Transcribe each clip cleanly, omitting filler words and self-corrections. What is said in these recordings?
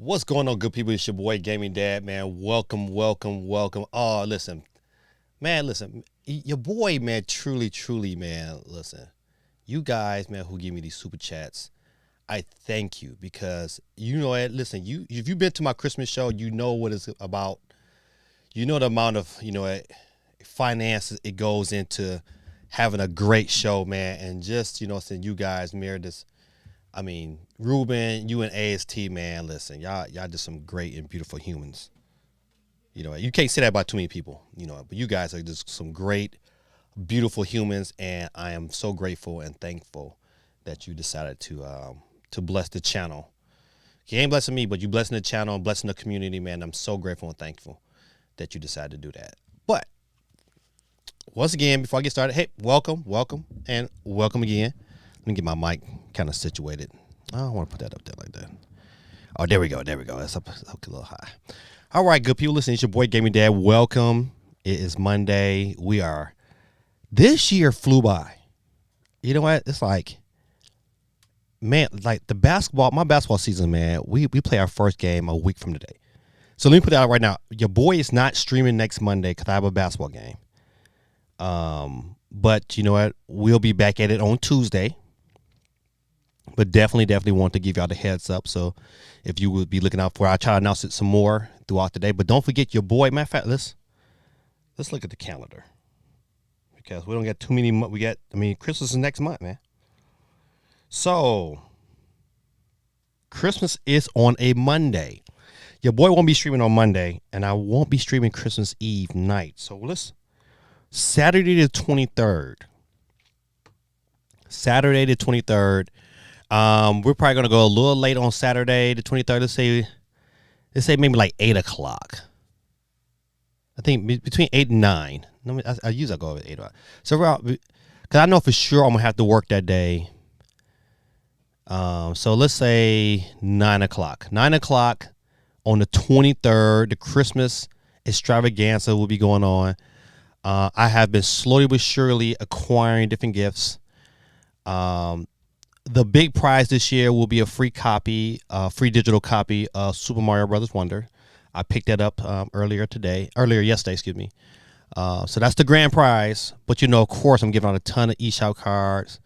What's going on, good people? It's your boy Gaming Dad, man. Welcome. Oh, listen, your boy, man, truly, man. Listen, you guys, man, who give me these super chats, I thank you because you know it. Listen, if you've been to my Christmas show, you know what it's about. You know the amount of finances it goes into having a great show, man, and just saying you guys mirror this. I mean, Ruben, you and AST, man, listen, y'all just some great and beautiful humans. You can't say that about too many people, but you guys are just some great, beautiful humans, and I am so grateful and thankful that you decided to bless the channel. You ain't blessing me, but you blessing the channel and blessing the community, man. I'm so grateful and thankful that you decided to do that. But once again, before I get started, hey, welcome again. Let me get my mic kind of situated. I don't want to put that up there like that. Oh, there we go. That's up a little high. All right, good people. Listen, it's your boy Gaming Dad. Welcome. It is Monday. This year flew by. You know what? It's like, man, like my basketball season, man, we play our first game a week from today. So let me put it out right now. Your boy is not streaming next Monday because I have a basketball game. But you know what? We'll be back at it on Tuesday. But definitely want to give y'all the heads up. So if you would be looking out for it, I'll try to announce it some more throughout the day. But don't forget your boy. Matter of fact, let's look at the calendar. Because we don't get too many. Christmas is next month, man. So Christmas is on a Monday. Your boy won't be streaming on Monday, and I won't be streaming Christmas Eve night. So Saturday the 23rd. We're probably gonna go a little late on Saturday the 23rd. Let's say maybe like 8 o'clock. I think between 8 and 9. I usually go over 8 o'clock. So because I know for sure I'm gonna have to work that day. So let's say 9 o'clock. 9 o'clock on the 23rd. The Christmas extravaganza will be going on. I have been slowly but surely acquiring different gifts. The big prize this year will be a free digital copy of Super Mario Brothers Wonder. I picked that up earlier yesterday, excuse me. So that's the grand prize. But of course, I'm giving out a ton of eShop cards,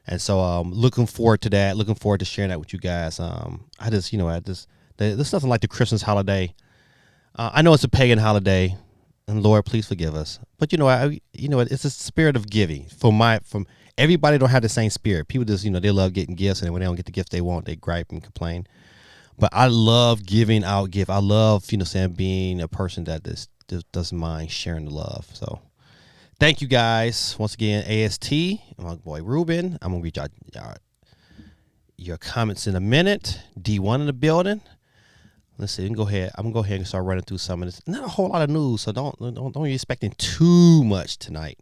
and so looking forward to that. Looking forward to sharing that with you guys. There's nothing like the Christmas holiday. I know it's a pagan holiday, and Lord, please forgive us. But it's a spirit of giving. From everybody don't have the same spirit. People just, they love getting gifts, and when they don't get the gifts they want, they gripe and complain. But I love giving out gifts. I love, being a person that just doesn't mind sharing the love. So thank you guys once again. AST, my boy Ruben. I'm gonna reach out your comments in a minute. D1 in the building. Let's see. I'm gonna go ahead and start running through some of this. Not a whole lot of news, so don't be expecting too much tonight.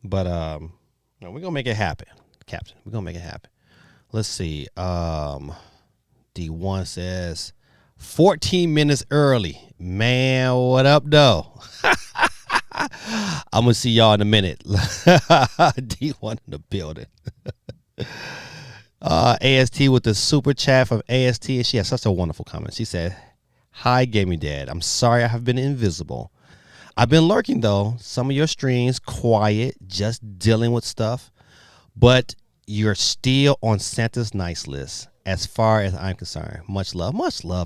But we're gonna make it happen, Captain. We're gonna make it happen. Let's see. D1 says 14 minutes early. Man, what up, though? I'm gonna see y'all in a minute. D1 in the building. AST with the super chat from AST, and she has such a wonderful comment. She said, "Hi, Gaming Dad. I'm sorry I have been invisible. I've been lurking though. Some of your streams quiet, just dealing with stuff, but you're still on Santa's nice list as far as I'm concerned. Much love,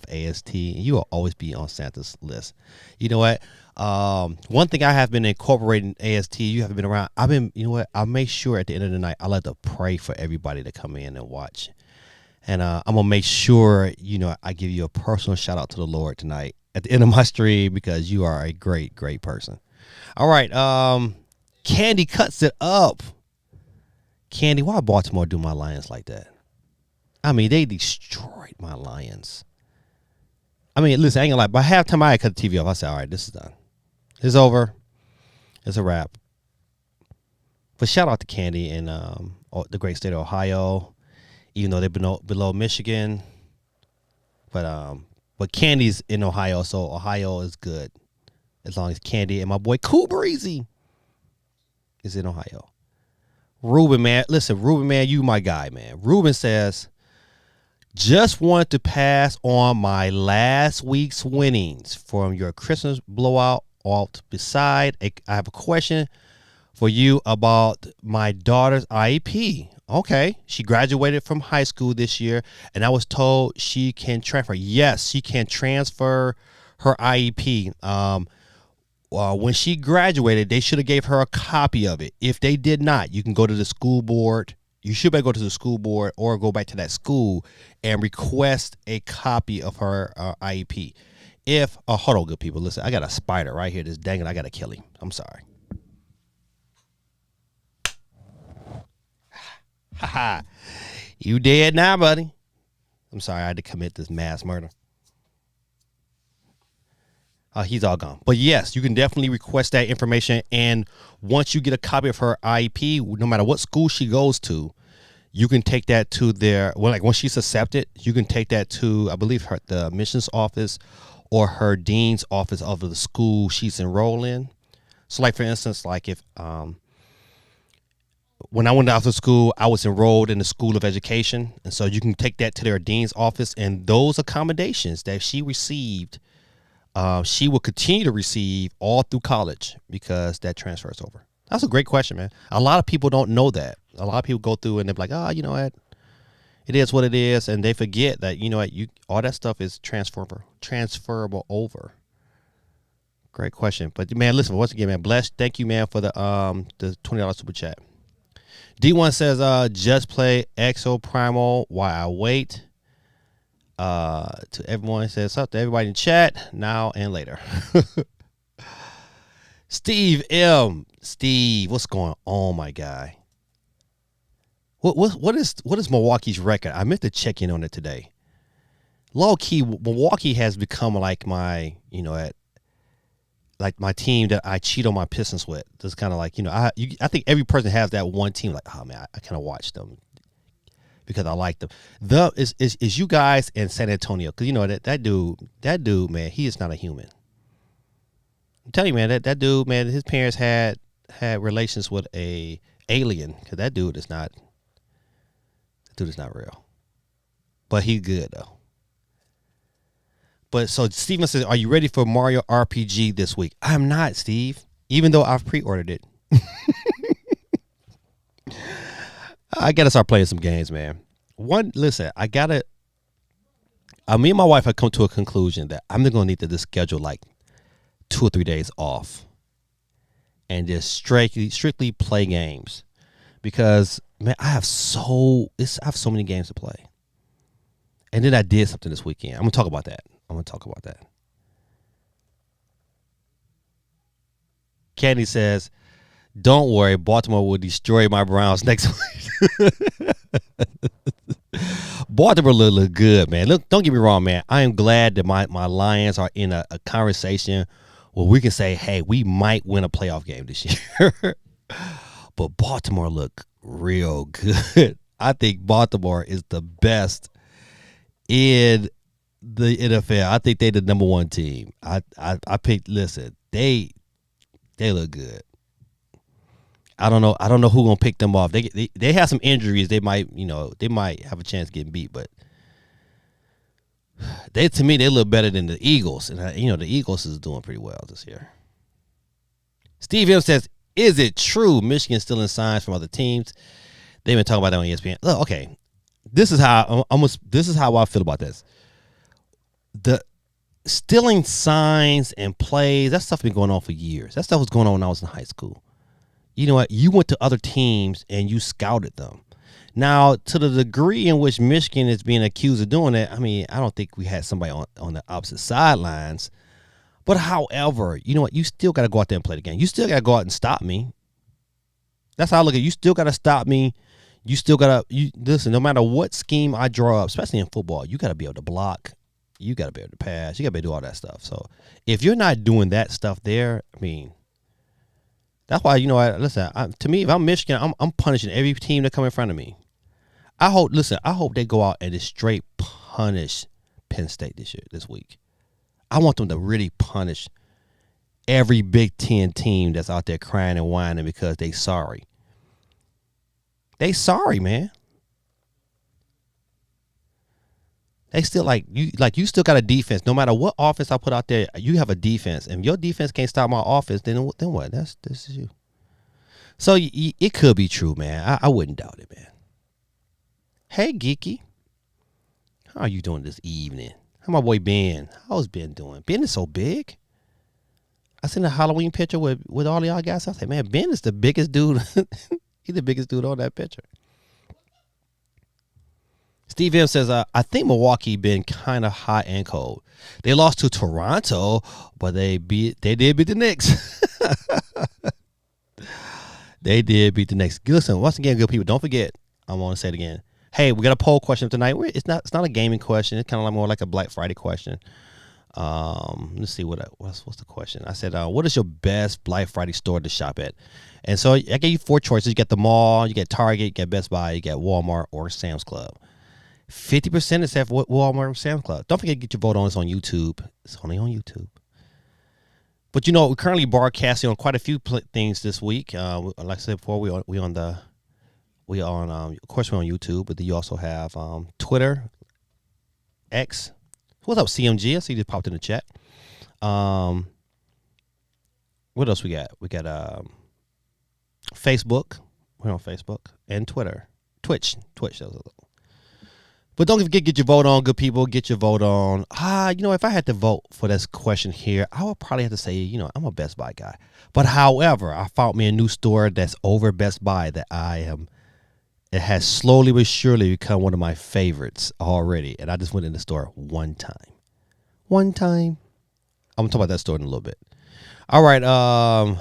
AST. You will always be on Santa's list. You know what? One thing I have been incorporating, AST, you haven't been around. I'll make sure at the end of the night, I like to pray for everybody to come in and watch. And I'm going to make sure, I give you a personal shout out to the Lord tonight at the end of my stream because you are a great, great person. All right. Candy cuts it up. Candy, why Baltimore do my Lions like that? I mean, they destroyed my Lions. I mean, listen, I ain't gonna lie. By halftime, I cut the TV off. I said, all right, this is done. It's over. It's a wrap. But shout out to Candy in the great state of Ohio, even though they're below Michigan. But Candy's in Ohio, so Ohio is good. As long as Candy and my boy Cool Breezy is in Ohio. Ruben, man. Listen, Ruben, man, you my guy, man. Ruben says, Just wanted to pass on my last week's winnings from your Christmas blowout. Alt beside, I have a question for you about my daughter's IEP. Okay, she graduated from high school this year, and I was told she can transfer. Yes, she can transfer her IEP. When she graduated, they should have gave her a copy of it. If they did not, you can go to the school board. You should better go to the school board or go back to that school and request a copy of her IEP. Hold on, good people, listen, I got a spider right here. This dang it, I got to kill him. I'm sorry. Haha, you dead now, buddy. I'm sorry, I had to commit this mass murder. He's all gone. But yes, you can definitely request that information. And once you get a copy of her IEP, no matter what school she goes to, you can take that to once she's accepted, you can take that to, I believe, the admissions office or her dean's office of the school she's enrolled in. So like, for instance, like if, when I went out to school, I was enrolled in the School of Education. And so you can take that to their dean's office, and those accommodations that she received, she will continue to receive all through college because that transfers over. That's a great question, man. A lot of people don't know that. A lot of people go through and they're like, you know what? It is what it is. And they forget that, you know what? All that stuff is transferable over. Great question. But, man, listen, once again, man, blessed. Thank you, man, for the $20 super chat. D1 says, just play Exo Primal while I wait. To everyone, says up to everybody in chat now and later. Steve M. Steve, what's going on, my guy? What is Milwaukee's record? I meant to check in on it today. Low key, Milwaukee has become like my, like my team that I cheat on my Pistons with. It's kind of like, I think every person has that one team. Like, oh man, I kind of watch them because I like them. Is you guys in San Antonio, because that dude, man, he is not a human. I'm telling you, man, that dude, man, his parents had relations with a alien, because that dude is not real. But he's good though. But so Steven says, are you ready for Mario RPG this week? I'm not, Steve, even though I've pre-ordered it. I got to start playing some games, man. Listen, me and my wife have come to a conclusion that I'm going to need to schedule like 2 or 3 days off and just strictly play games, because, man, I have so many games to play. And then I did something this weekend. I'm going to talk about that. Candy says, don't worry, Baltimore will destroy my Browns next week. Baltimore look good, man. Look, don't get me wrong, man. I am glad that my Lions are in a conversation where we can say, hey, we might win a playoff game this year. But Baltimore look real good. I think Baltimore is the best in the NFL. I think they're the number one team. I picked. Listen, they look good. I don't know who gonna pick them off. They have some injuries. They might have a chance of getting beat, but to me they look better than the Eagles, and the Eagles is doing pretty well this year. Steve M says, is it true Michigan's stealing signs from other teams? They've been talking about that on ESPN. Look, okay, this is how I feel about this. The stealing signs and plays, that stuff been going on for years. That stuff was going on when I was in high school. You know what? You went to other teams and you scouted them. Now, to the degree in which Michigan is being accused of doing that, I mean, I don't think we had somebody on the opposite sidelines. But however, you know what? You still got to go out there and play the game. You still got to go out and stop me. That's how I look at it. You still got to stop me. You still got to listen. No matter what scheme I draw up, especially in football, you got to be able to block. You got to be able to pass. You got to be able to do all that stuff. So if you're not doing that stuff there, I mean, that's why, listen, to me, if I'm Michigan, I'm punishing every team that come in front of me. I hope they go out and just straight punish Penn State this week. I want them to really punish every Big Ten team that's out there crying and whining because they sorry. They sorry, man. they still like you still got a defense. No matter what offense I put out there, you have a defense. And if your defense can't stop my offense, then what? This is you. So it could be true, man. I wouldn't doubt it, man. Hey, Geeky. How are you doing this evening? How my boy Ben? How's Ben doing? Ben is so big. I seen a Halloween picture with all y'all guys. I said, man, Ben is the biggest dude. He's the biggest dude on that picture. Steve M says, I think Milwaukee been kind of hot and cold. They lost to Toronto, but they did beat the Knicks. They did beat the Knicks. Listen, once again, good people, don't forget, I want to say it again. Hey, we got a poll question tonight. It's not a gaming question. It's kind of like more like a Black Friday question. Let's see what's the question. I said, what is your best Black Friday store to shop at? And so I gave you 4 choices. You get the mall, you get Target, you get Best Buy, you get Walmart or Sam's Club. 50% is at Walmart or Sam's Club. Don't forget to get your vote on this on YouTube. It's only on YouTube. But you know, we're currently broadcasting on quite a few things this week. Like I said before, of course we're on YouTube, but then you also have Twitter, X. What's up, CMG? I see you just popped in the chat. What else we got? We got Facebook. We're on Facebook and Twitter, Twitch. But don't forget, get your vote on, good people. Get your vote on. You know, if I had to vote for this question here, I would probably have to say, you know, I'm a Best Buy guy. But however, I found me a new store that's over Best Buy that it has slowly but surely become one of my favorites already. And I just went in the store one time. I'm going to talk about that store in a little bit. All right.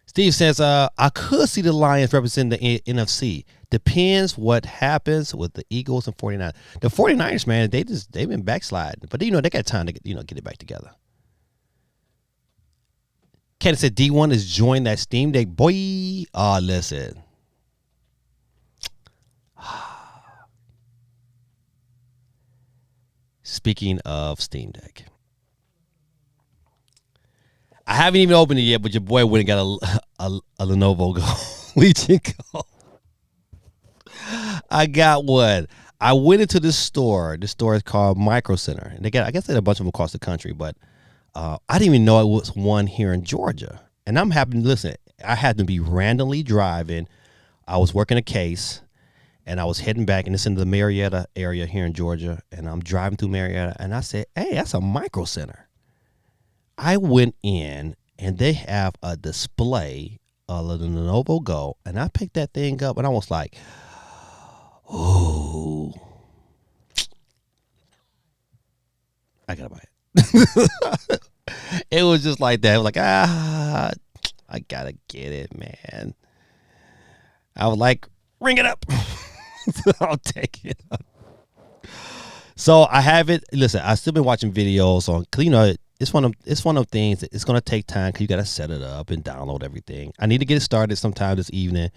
Steve says, I could see the Lions represent the NFC. Depends what happens with the Eagles and 49ers. The 49ers, man, they've been backsliding. But, you know, they got time to, get it back together. Ken said D1 is joining that Steam Deck. Boy, listen. Speaking of Steam Deck. I haven't even opened it yet, but your boy went and got a Lenovo Legend Go. I got one. I went into this store. This store is called Micro Center. And I guess they had a bunch of them across the country, but I didn't even know it was one here in Georgia. And I'm happy to listen. I had to be randomly driving. I was working a case, and I was heading back, and it's in the Marietta area here in Georgia. And I'm driving through Marietta, and I said, hey, that's a Micro Center. I went in, and they have a display of the Lenovo Go, and I picked that thing up, and I was like, oh, I gotta buy it. It was just like that. I was like, I gotta get it, man. I was like, ring it up. I'll take it up. So I have it. Listen, I've still been watching videos on, you know, it's one of things that it's gonna take time because you gotta set it up and download everything. I need to get it started sometime this evening.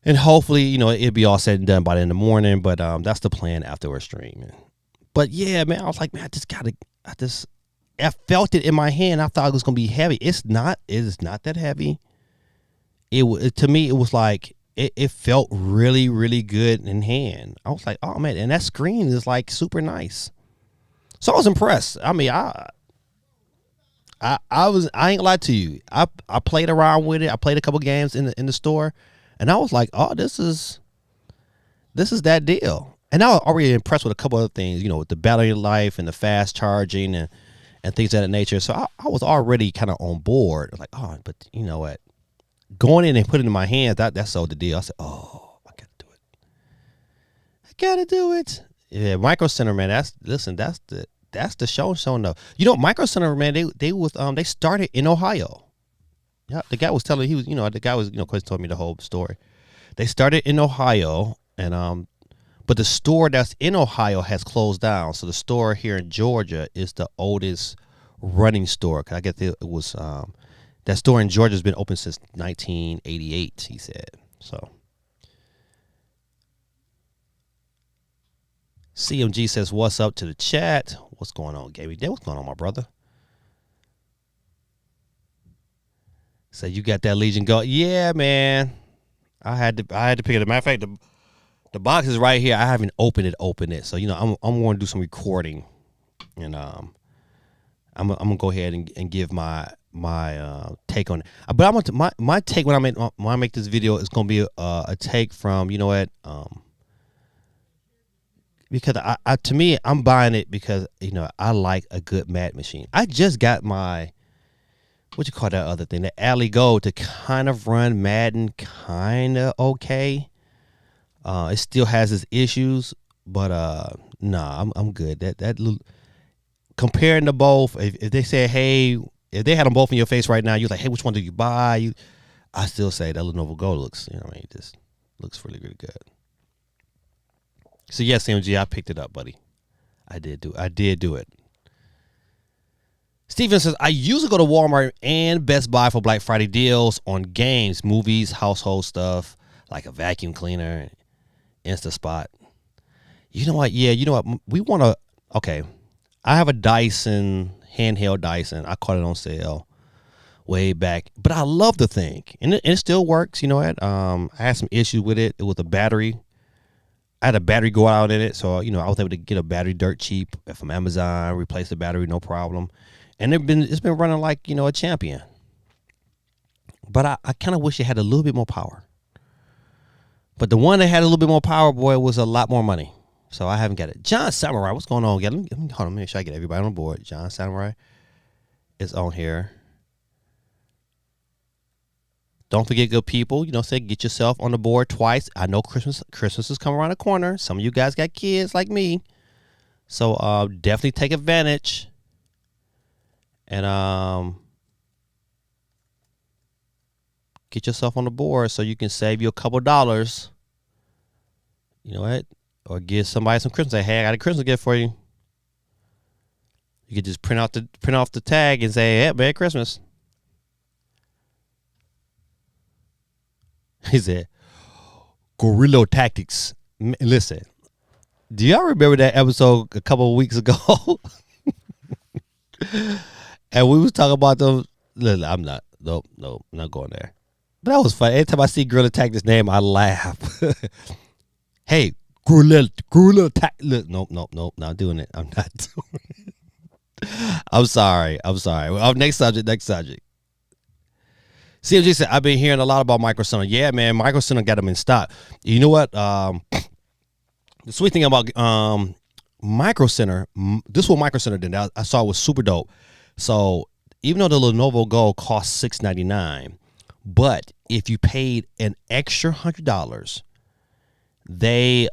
And hopefully, you know, it'll be all said and done by the end of the morning. But that's the plan after we're streaming. But yeah, man, I was like, man, I felt it in my hand. I thought it was gonna be heavy. It's not. It is not that heavy. To me, it was like it felt really, really good in hand. I was like, oh man, and that screen is like super nice. So I was impressed. I mean, I ain't gonna lie to you. I played around with it. I played a couple games in the store. And I was like, oh, this is that deal. And I was already impressed with a couple other things, you know, with the battery life and the fast charging and things of that nature. So I was already kind of on board. I was like, oh, but you know what? Going in and putting it in my hands, that sold the deal. I said, oh, I gotta do it. Yeah, Micro Center, man. That's the show showing up. You know, Micro Center, man, they started in Ohio. Yeah, the guy was telling told me the whole story. They started in Ohio, and but the store that's in Ohio has closed down. So the store here in Georgia is the oldest running store. I guess it was that store in Georgia has been open since 1988. He said so. CMG says, "What's up to the chat? What's going on, Gaby? What's going on, my brother?" So you got that Legion Go? Yeah, man. I had to pick it up. Matter of fact, The box is right here. I haven't opened it. So I'm going to do some recording, and I'm gonna go ahead and give my take on it. But I'm gonna my take when I make this video is gonna be a take from because I to me I'm buying it because I like a good Mad machine. I just got my what you call that other thing, the Alley Go, to kind of run Madden kind of okay. It still has its issues, but nah, I'm good. That little, comparing the both, if they said, hey, if they had them both in your face right now, you're like, hey, which one do you buy? I still say that Lenovo Go looks, it just looks really, really good. So yes, MG, I picked it up, buddy. I did do it. Steven says, I usually go to Walmart and Best Buy for Black Friday deals on games, movies, household stuff, like a vacuum cleaner, InstaSpot. You know what? Yeah, you know what? We want to, okay. I have a Dyson, handheld Dyson. I caught it on sale way back, but I love the thing. And it still works. You know what? I had some issues with it. It was a battery. I had a battery go out in it. So, I was able to get a battery dirt cheap from Amazon, replace the battery, no problem. And it's been running like, a champion. But I kind of wish it had a little bit more power. But the one that had a little bit more power, boy, was a lot more money. So I haven't got it. John Samurai, what's going on? Let me hold on, make sure I get everybody on board. John Samurai is on here. Don't forget, good people, say get yourself on the board twice. I know Christmas is coming around the corner. Some of you guys got kids like me. So definitely take advantage. And get yourself on the board so you can save you a couple dollars. You know what? Or give somebody some Christmas. Say, hey, I got a Christmas gift for you. You could just print off the tag and say, hey, Merry Christmas. He said, guerrilla tactics. Listen, do y'all remember that episode a couple of weeks ago? And we was talking about those. Listen, I'm not going there. But that was funny. Every time I see Guerrilla Tactics name, I laugh. Hey, Guerrilla Tactics. Nope, not doing it. I'm not doing it. I'm sorry. Well, next subject. CMG said, I've been hearing a lot about Micro Center. Yeah, man, Micro Center got them in stock. You know what? The sweet thing about Micro Center, this is what Micro Center did. I saw it was super dope. So even though the Lenovo Go costs $699, but if you paid an extra $100, they take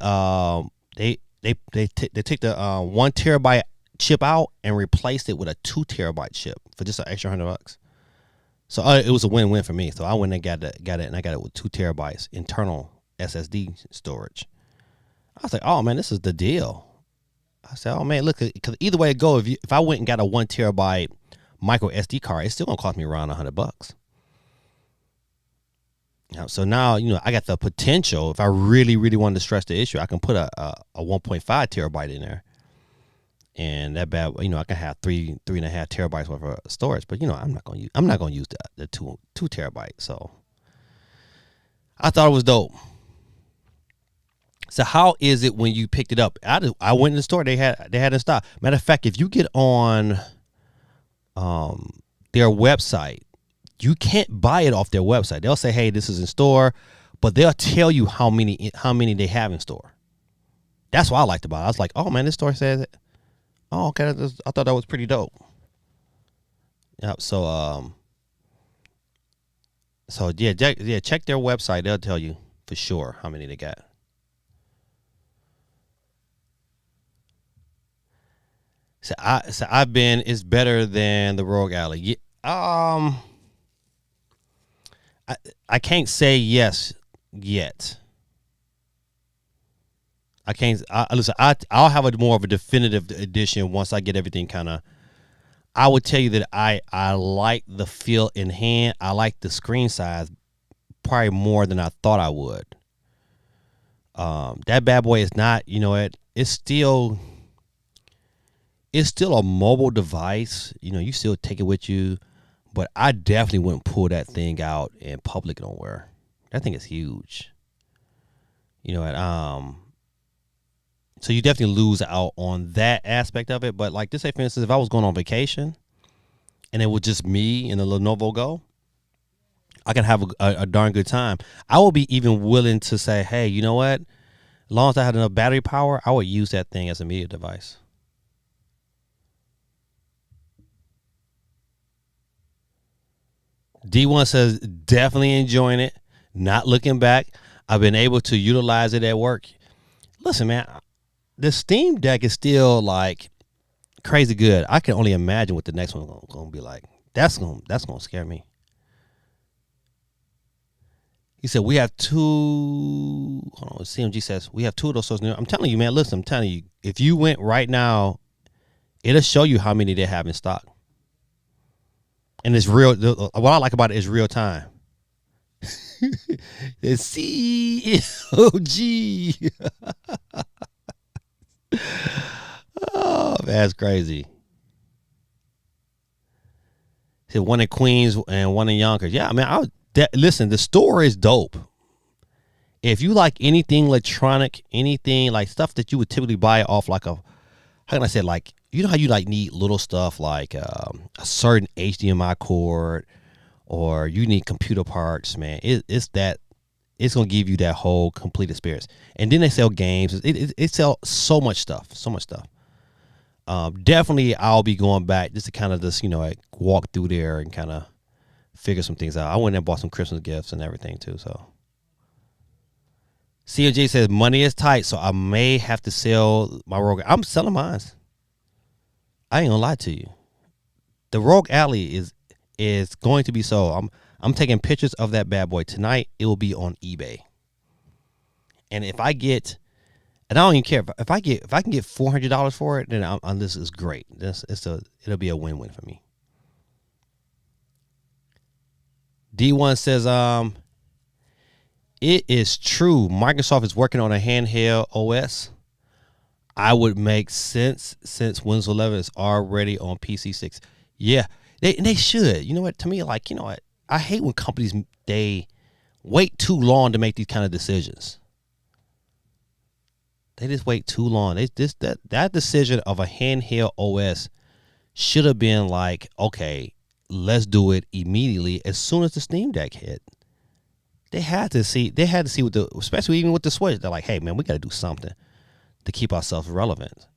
the 1 terabyte chip out and replaced it with a 2 terabyte chip for just an extra $100. So it was a win-win for me. So I went and got it, and I got it with 2 terabytes internal SSD storage. I was like, oh man, this is the deal. I said, oh man, look, because either way it go, if I went and got a 1 terabyte micro SD card, it's still gonna cost me around $100. So now, I got the potential. If I really, really wanted to stress the issue, I can put a 1.5 terabyte in there, and that bad, I can have 3.5 terabytes worth of storage. But I'm not gonna use the 2 terabyte. So I thought it was dope. So how is it when you picked it up? I went in the store. They had it in stock. Matter of fact, if you get on their website, you can't buy it off their website. They'll say, hey, this is in store, but they'll tell you how many they have in store. That's what I liked about it. I was like, oh man, this store says it. Oh, okay. I thought that was pretty dope. Yep. So yeah, check their website. They'll tell you for sure how many they got. So I've been. It's better than the Rogue Alley. Yeah, I can't say yes yet. I can't. Listen, I'll have more of a definitive edition once I get everything kind of. I would tell you that I like the feel in hand. I like the screen size probably more than I thought I would. That bad boy is not. It's still a mobile device. You still take it with you. But I definitely wouldn't pull that thing out in public nowhere. That thing is huge. You know, so you definitely lose out on that aspect of it. But like, just say for instance, if I was going on vacation and it was just me and the Lenovo Go, I could have a darn good time. I would be even willing to say, hey, you know what? As long as I had enough battery power, I would use that thing as a media device. D1 says, definitely enjoying it, not looking back. I've been able to utilize it at work. Listen, man, the Steam Deck is still like crazy good. I can only imagine what the next one's gonna be like. That's gonna scare me. He said we have two. Hold on, CMG says we have two of those stores. I'm telling you, man. Listen, I'm telling you, if you went right now, it'll show you how many they have in stock, and it's real. What I like about it is real time. It's COG. Oh, that's crazy. Said one in Queens and one in Yonkers. Yeah, I mean, listen. The store is dope. If you like anything electronic, anything like stuff that you would typically buy off like a, how can I say, like, you know how you like need little stuff like a certain HDMI cord, or you need computer parts, man. It's that. It's gonna give you that whole complete experience. And then they sell games. It sell so much stuff, so much stuff. Definitely, I'll be going back just to kind of just like walk through there and kind of figure some things out. I went and bought some Christmas gifts and everything too. So, COJ says money is tight, so I may have to sell my Rogue. I'm selling mine. I ain't gonna lie to you. The Rogue Alley is going to be sold. I'm taking pictures of that bad boy tonight. It will be on eBay. And if I get, and I don't even care if I can get $400 for it, then this is great. It'll be a win-win for me. D1 says it is true. Microsoft is working on a handheld OS. I would make sense since Windows 11 is already on PC 6. Yeah, they should. You know what? To me, like, you know what? I hate when companies, they wait too long to make these kind of decisions. They just wait too long. That decision of a handheld OS should have been like, okay, let's do it immediately as soon as the Steam Deck hit. They had to see what especially even with the Switch. They're like, hey man, we got to do something to keep ourselves relevant.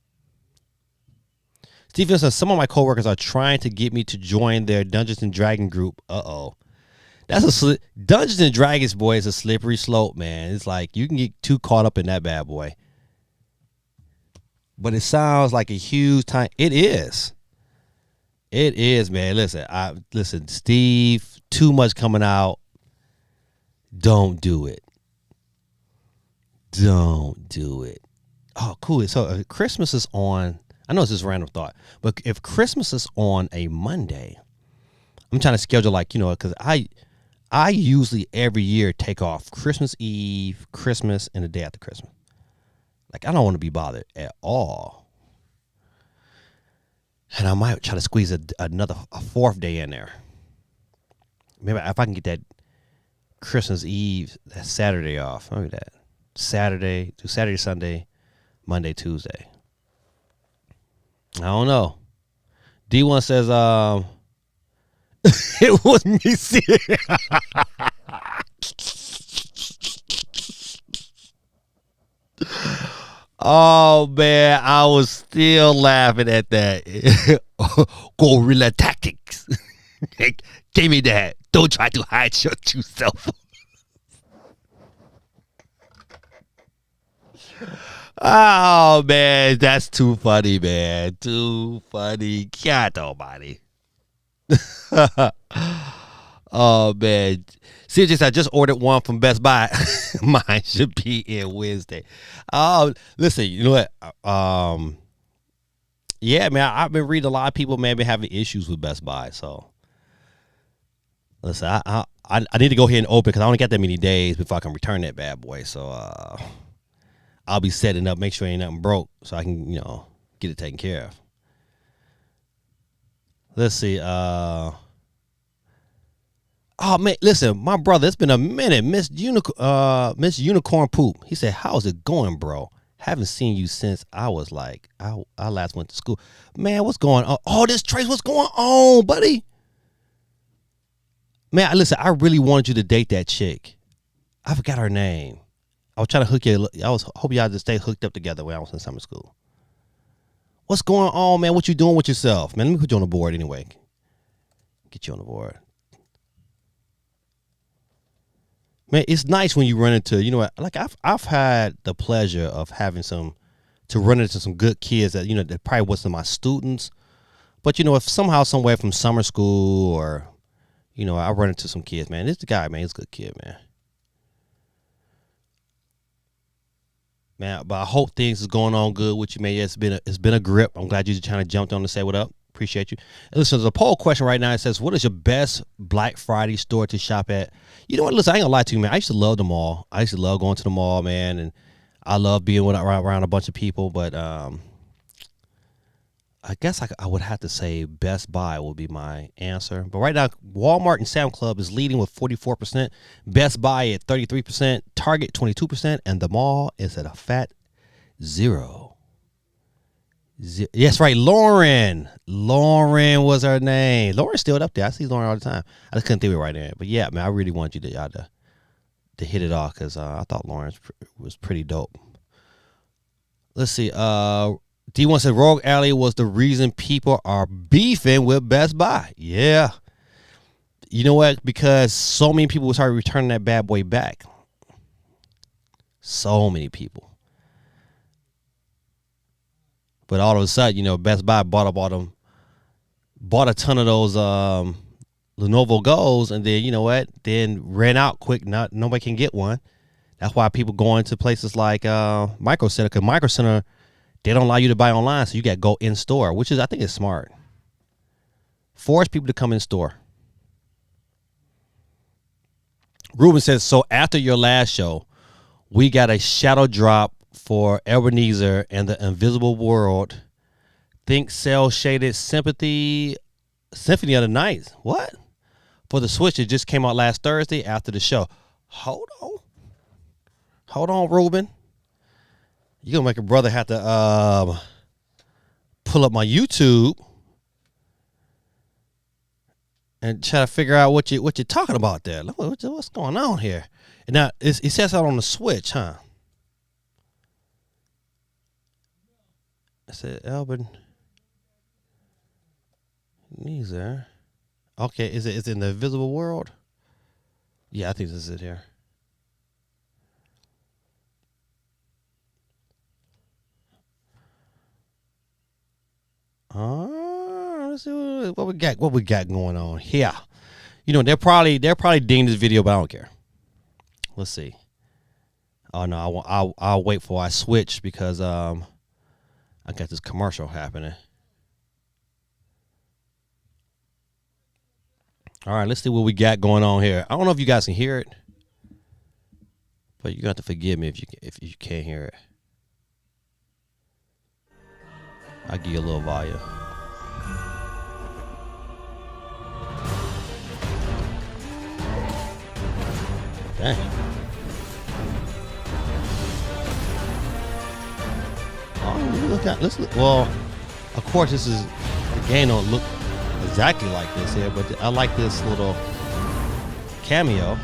Stephen says some of my coworkers are trying to get me to join their Dungeons and Dragons group. That's Dungeons and Dragons, boy, is a slippery slope, man. It's like you can get too caught up in that bad boy. But it sounds like a huge time. It is. It is, man. Listen, Steve, too much coming out. Don't do it. Don't do it. Oh, cool. So Christmas is on. I know it's just a random thought, but if Christmas is on a Monday, I'm trying to schedule because I usually every year take off Christmas Eve, Christmas, and the day after Christmas. Like, I don't want to be bothered at all. And I might try to squeeze a fourth day in there. Maybe if I can get that Christmas Eve, that Saturday off. Maybe that Saturday, Sunday, Monday, Tuesday. I don't know. D1 says, it was me seeing. Oh man, I was still laughing at that. Guerrilla tactics. Give me that. Don't try to hide your true self. Oh man, that's too funny, man. Too funny. God almighty. Oh man. CJ, I just ordered one from Best Buy. Mine should be in Wednesday. Oh, listen, you know what? Yeah, man, I've been reading a lot of people maybe having issues with Best Buy. So listen, I need to go ahead and open because I only got that many days before I can return that bad boy. So I'll be setting up, make sure ain't nothing broke, so I can get it taken care of. Let's see. Oh man, listen, my brother, it's been a minute. Miss Unicorn Poop. He said, "How's it going, bro? Haven't seen you since I was like I last went to school. Man, what's going on? Oh, this Trace, what's going on, buddy? Man, listen, I really wanted you to date that chick. I forgot her name. I was trying to hook you. I was hoping y'all just stay hooked up together when I was in summer school. What's going on, man? What you doing with yourself, man? Let me put you on the board anyway. Get you on the board." Man, it's nice when you run into, you know what, like I've had the pleasure of having to run into some good kids that, you know, that probably wasn't my students. But, you know, if somehow, some way from summer school or, you know, I run into some kids, man. This guy, man, he's a good kid, man. Man, but I hope things is going on good with you, man. Yeah, it's been a grip. I'm glad you trying to jump on to say what up. Appreciate you. And listen, there's a poll question right now. It says, what is your best Black Friday store to shop at? You know what? Listen, I ain't gonna lie to you, man. I used to love the mall. I used to love going to the mall, man. And I love being around a bunch of people. But I guess I would have to say Best Buy would be my answer. But right now, Walmart and Sam's Club is leading with 44%. Best Buy at 33%. Target 22%. And the mall is at a fat 0. Yes, right. Lauren was her name. Lauren's still up there. I see Lauren all the time. I just couldn't think of it right there. But yeah, man, I really want you to hit it off because I thought Lauren was pretty dope. Let's see. D1 said Rogue Alley was the reason people are beefing with Best Buy. Yeah. You know what? Because so many people started returning that bad boy back. So many people. But all of a sudden, you know, Best Buy bought a ton of those Lenovo Go's, and then, you know what, then ran out quick. Nobody can get one. That's why people going to places like Micro Center, because Micro Center, they don't allow you to buy online, so you got to go in store, which is, I think, is smart. Force people to come in store. Ruben says, so after your last show, we got a shadow drop for Ebenezer and the Invisible World. Think Cell Shaded Symphony of the Night. What? For the Switch, it just came out last Thursday after the show. Hold on, Ruben. You're gonna make a brother have to pull up my YouTube and try to figure out what you're talking about there. What's going on here? And now it says that on the Switch, huh? I said Albin Neezer. Okay, is it in the Invisible World? Yeah, I think this is it here. Let's see what we got. What we got going on here? You know, they're probably dinging this video, but I don't care. Let's see. Oh no, I'll wait for I switch because I got this commercial happening. All right, let's see what we got going on here. I don't know if you guys can hear it, but you got to forgive me if you can't hear it. I'll give you a little volume. Dang. Oh, let's look. Well, of course, the game don't look exactly like this here, but I like this little cameo.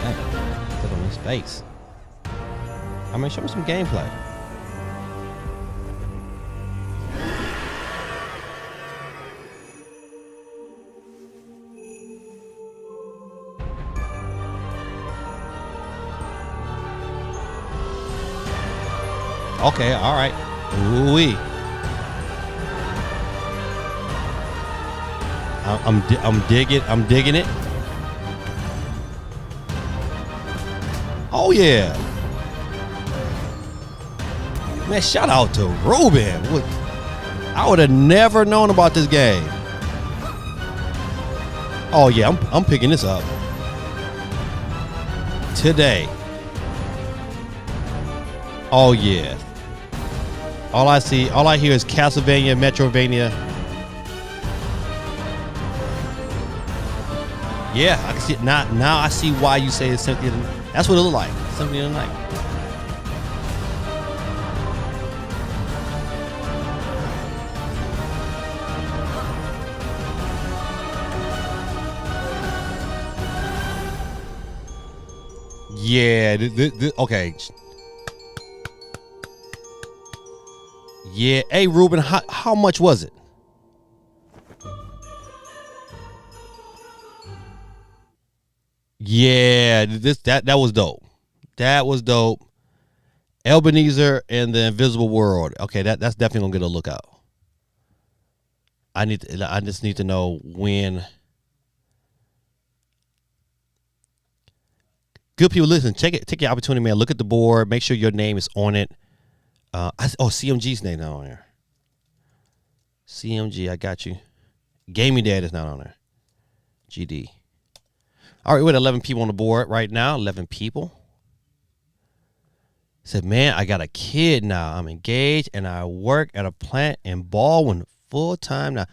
Dang, put on his face. I mean, show me some gameplay. Okay, all right. Ooh-wee. I'm digging it. Oh yeah. Man, shout out to Ruben. I would have never known about this game. Oh yeah, I'm picking this up today. Oh yeah. All I hear is Castlevania, Metrovania. Yeah, I can see it now. Now I see why you say it's Symphony of the Night. That's what it looked like. Symphony of the Night. Yeah. Okay. Yeah. Hey, Ruben, how much was it? Yeah, that was dope. That was dope. Ebenezer and the Invisible World. Okay, that's definitely gonna get a look out. I just need to know when. Good people, listen. Take your opportunity, man. Look at the board. Make sure your name is on it. CMG's name not on there. CMG, I got you. Gaming Dad is not on there. GD. All right, we're at 11 people on the board right now. 11 people. Said, man, I got a kid now. I'm engaged and I work at a plant in Baldwin full time now.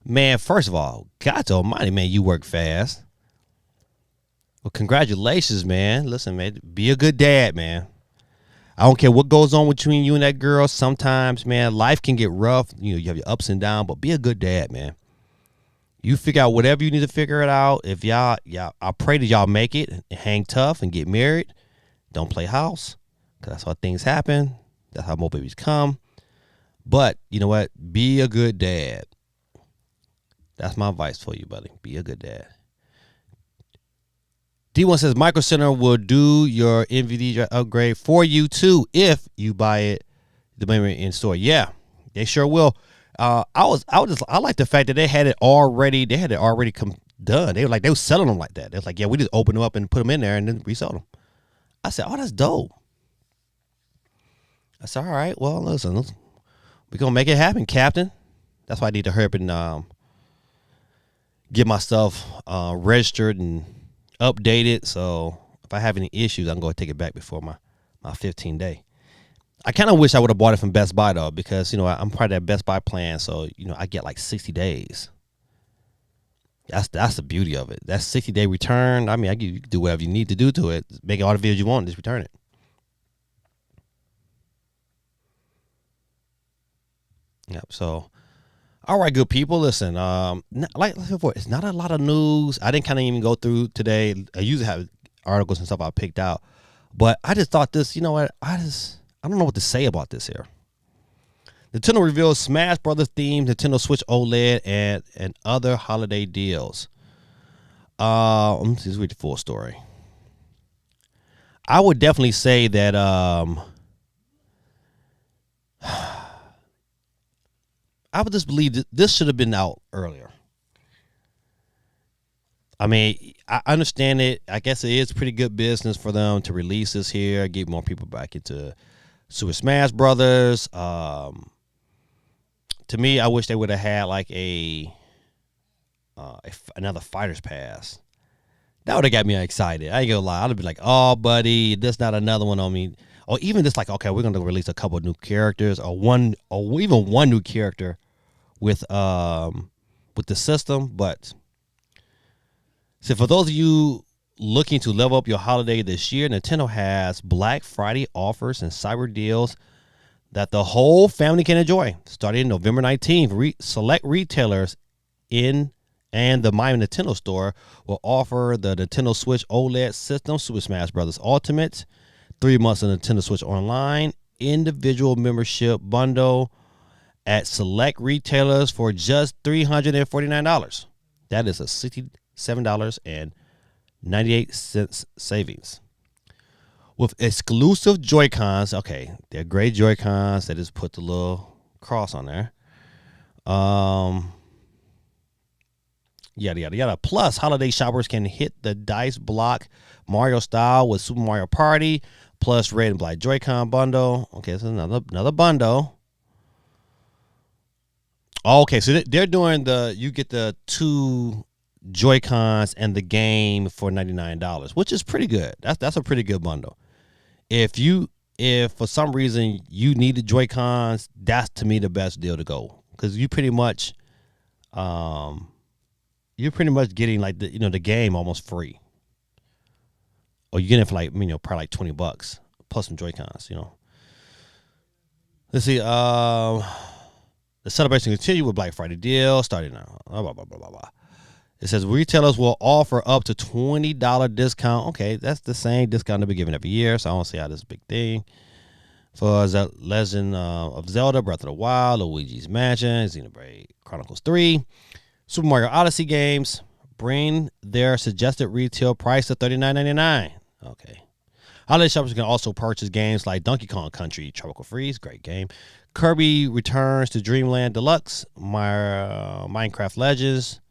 Man, first of all, God almighty, man, you work fast. Well, congratulations, man. Listen, man, be a good dad, man. I don't care what goes on between you and that girl. Sometimes, man, life can get rough. You have your ups and downs, but be a good dad, man. You figure out whatever you need to figure it out. If y'all, I pray that y'all make it and hang tough and get married. Don't play house, because that's how things happen. That's how more babies come. But you know what? Be a good dad. That's my advice for you, buddy. Be a good dad. D1 says Micro Center will do your NVD upgrade for you too if you buy it the memory in store. Yeah, they sure will. I like the fact that they had it already come done. They were selling them like that. They was like, yeah, we just open them up and put them in there and then resell them. I said, oh, that's dope. I said, all right, well, listen, we're gonna make it happen, Captain. That's why I need to hurry up and get my stuff registered and updated. So if I have any issues, I'm gonna take it back before my 15 day. I kind of wish I would have bought it from Best Buy though, because I'm part of that Best Buy plan, so I get like 60 days. That's the beauty of it. That 60-day return. I mean, you can do whatever you need to do to it. Make all the videos you want, just return it. Yep. So, all right, good people. Listen, like before, it's not a lot of news. I didn't kind of even go through today. I usually have articles and stuff I picked out, but I just thought this. You know what? I don't know what to say about this here. Nintendo reveals Smash Brothers themed Nintendo Switch OLED and other holiday deals. Let me just read the full story. I would definitely say that I would just believe that this should have been out earlier. I mean, I understand it. I guess it is pretty good business for them to release this here, get more people back into Super Smash Brothers. To me, I wish they would have had like another Fighter's Pass. That would have got me excited. I ain't gonna lie. I'd be like, oh, buddy, there's not another one on me. Or even just like, okay, we're gonna release a couple of new characters, or even one new character with the system. But so for those of you looking to level up your holiday this year, Nintendo has Black Friday offers and cyber deals that the whole family can enjoy. Starting November 19th, select retailers in and the My Nintendo store will offer the Nintendo Switch OLED system, Super Smash Bros. Ultimate, 3 months of Nintendo Switch Online, individual membership bundle at select retailers for just $349. That is a $67.98 savings. With exclusive Joy-Cons, okay, they're great Joy-Cons. They just put the little cross on there. Yada, yada, yada. Plus, holiday shoppers can hit the dice block Mario style with Super Mario Party, plus Red and Black Joy-Con bundle. Okay, this is another bundle. Okay, so they're doing you get the 2 Joy-Cons and the game for $99, which is pretty good. That's a pretty good bundle. If for some reason you need the Joy-Cons, that's to me the best deal to go, because you pretty much you're pretty much getting like the game almost free, or you get it for like probably like $20 plus some Joy-Cons. Let's see. The celebration continues with Black Friday deal starting now. Blah, blah, blah, blah, blah. It says retailers will offer up to $20 discount. Okay, that's the same discount they've been giving every year, so I don't see how this is a big thing. For Legend of Zelda, Breath of the Wild, Luigi's Mansion, Xenoblade Chronicles 3, Super Mario Odyssey games bring their suggested retail price to $39.99. Okay. Holiday shoppers can also purchase games like Donkey Kong Country, Tropical Freeze, great game, Kirby Returns to Dreamland Deluxe, Minecraft Legends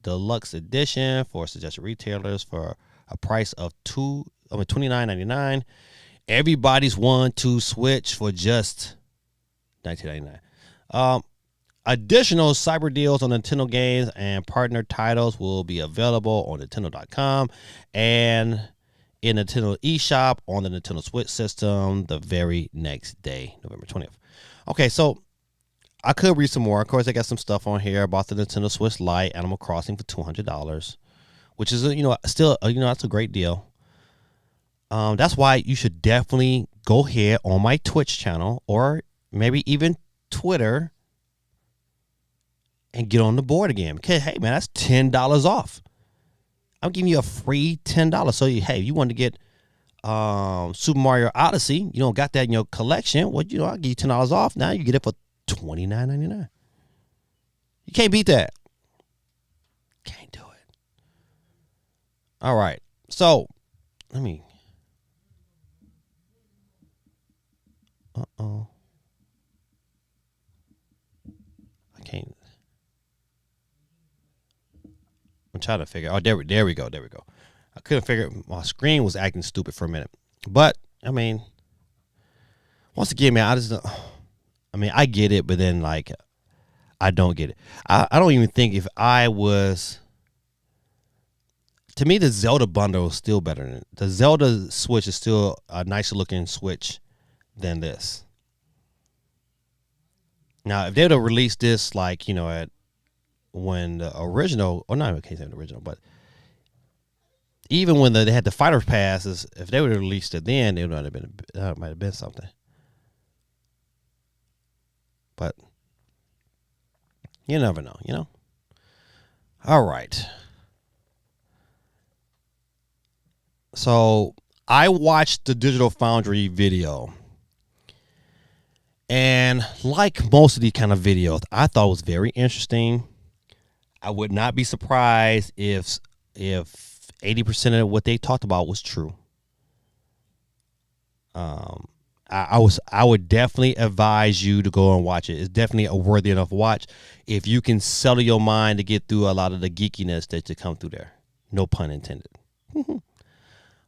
Deluxe Edition for suggested retailers for a price of $29.99. Everybody's 1-2 Switch for just $19.99. Additional cyber deals on Nintendo games and partner titles will be available on Nintendo.com and in Nintendo eShop on the Nintendo Switch system the very next day, November 20th. Okay, so I could read some more. Of course, I got some stuff on here about the Nintendo Switch Lite Animal Crossing for $200, which is still that's a great deal. That's why you should definitely go here on my Twitch channel or maybe even Twitter and get on the board again. Because hey man, that's $10 off. I'm giving you a free $10. So hey, you want to get Super Mario Odyssey, you don't got that in your collection. I'll give you $10 off. Now you get it for $29.99. You can't beat that. Can't do it. All right. So let me. I can't. I'm trying to figure. Oh, there we go. There we go. I couldn't figure. My screen was acting stupid for a minute. But I mean, once again, man, I get it, but then like, I don't get it. I don't even think if I was. To me, the Zelda bundle is still better than the Zelda Switch is still a nicer looking Switch than this. Now, if they would have released this like at when the original, or not, I can't say the original, but even when they had the fighter passes, if they would have released it then, it might have been something. But you never know. All right. So I watched the Digital Foundry video. And like most of these kind of videos, I thought it was very interesting. I would not be surprised if 80% of what they talked about was true. I would definitely advise you to go and watch it. It's definitely a worthy enough watch if you can settle your mind to get through a lot of the geekiness that you come through there. No pun intended.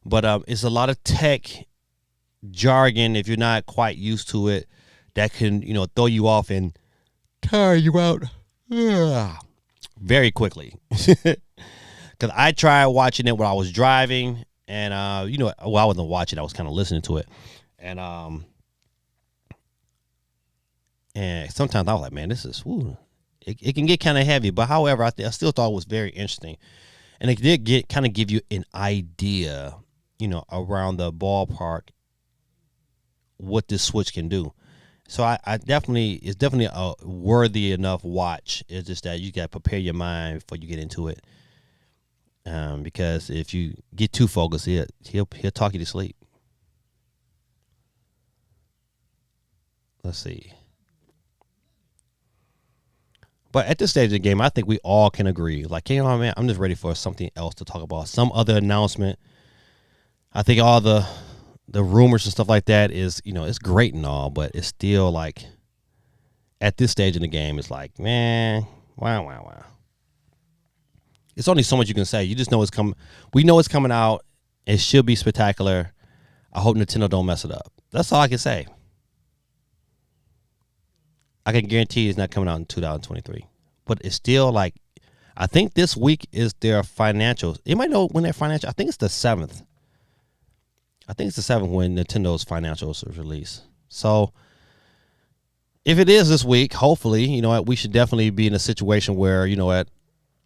But it's a lot of tech jargon if you're not quite used to it that can throw you off and tire you out very quickly. Because I tried watching it when I was driving, and I wasn't watching. I was kind of listening to it, and sometimes I was like, man, this is it can get kind of heavy. But however, I still thought it was very interesting, and it did give you an idea, around the ballpark what this Switch can do. So it's definitely a worthy enough watch. It's just that you got to prepare your mind before you get into it. Because if you get too focused, he'll talk you to sleep. Let's see. But at this stage of the game, I think we all can agree. Like, man, I'm just ready for something else to talk about. Some other announcement. I think all the rumors and stuff like that is, it's great and all, but it's still like, at this stage in the game, it's like, man, wow. It's only so much you can say. You just know it's coming. We know it's coming out. It should be spectacular. I hope Nintendo don't mess it up. That's all I can say. I can guarantee it's not coming out in 2023. But it's still like, I think this week is their financials. You might know when their financial. I think it's the 7th. When Nintendo's financials are released. So if it is this week, hopefully, we should definitely be in a situation where,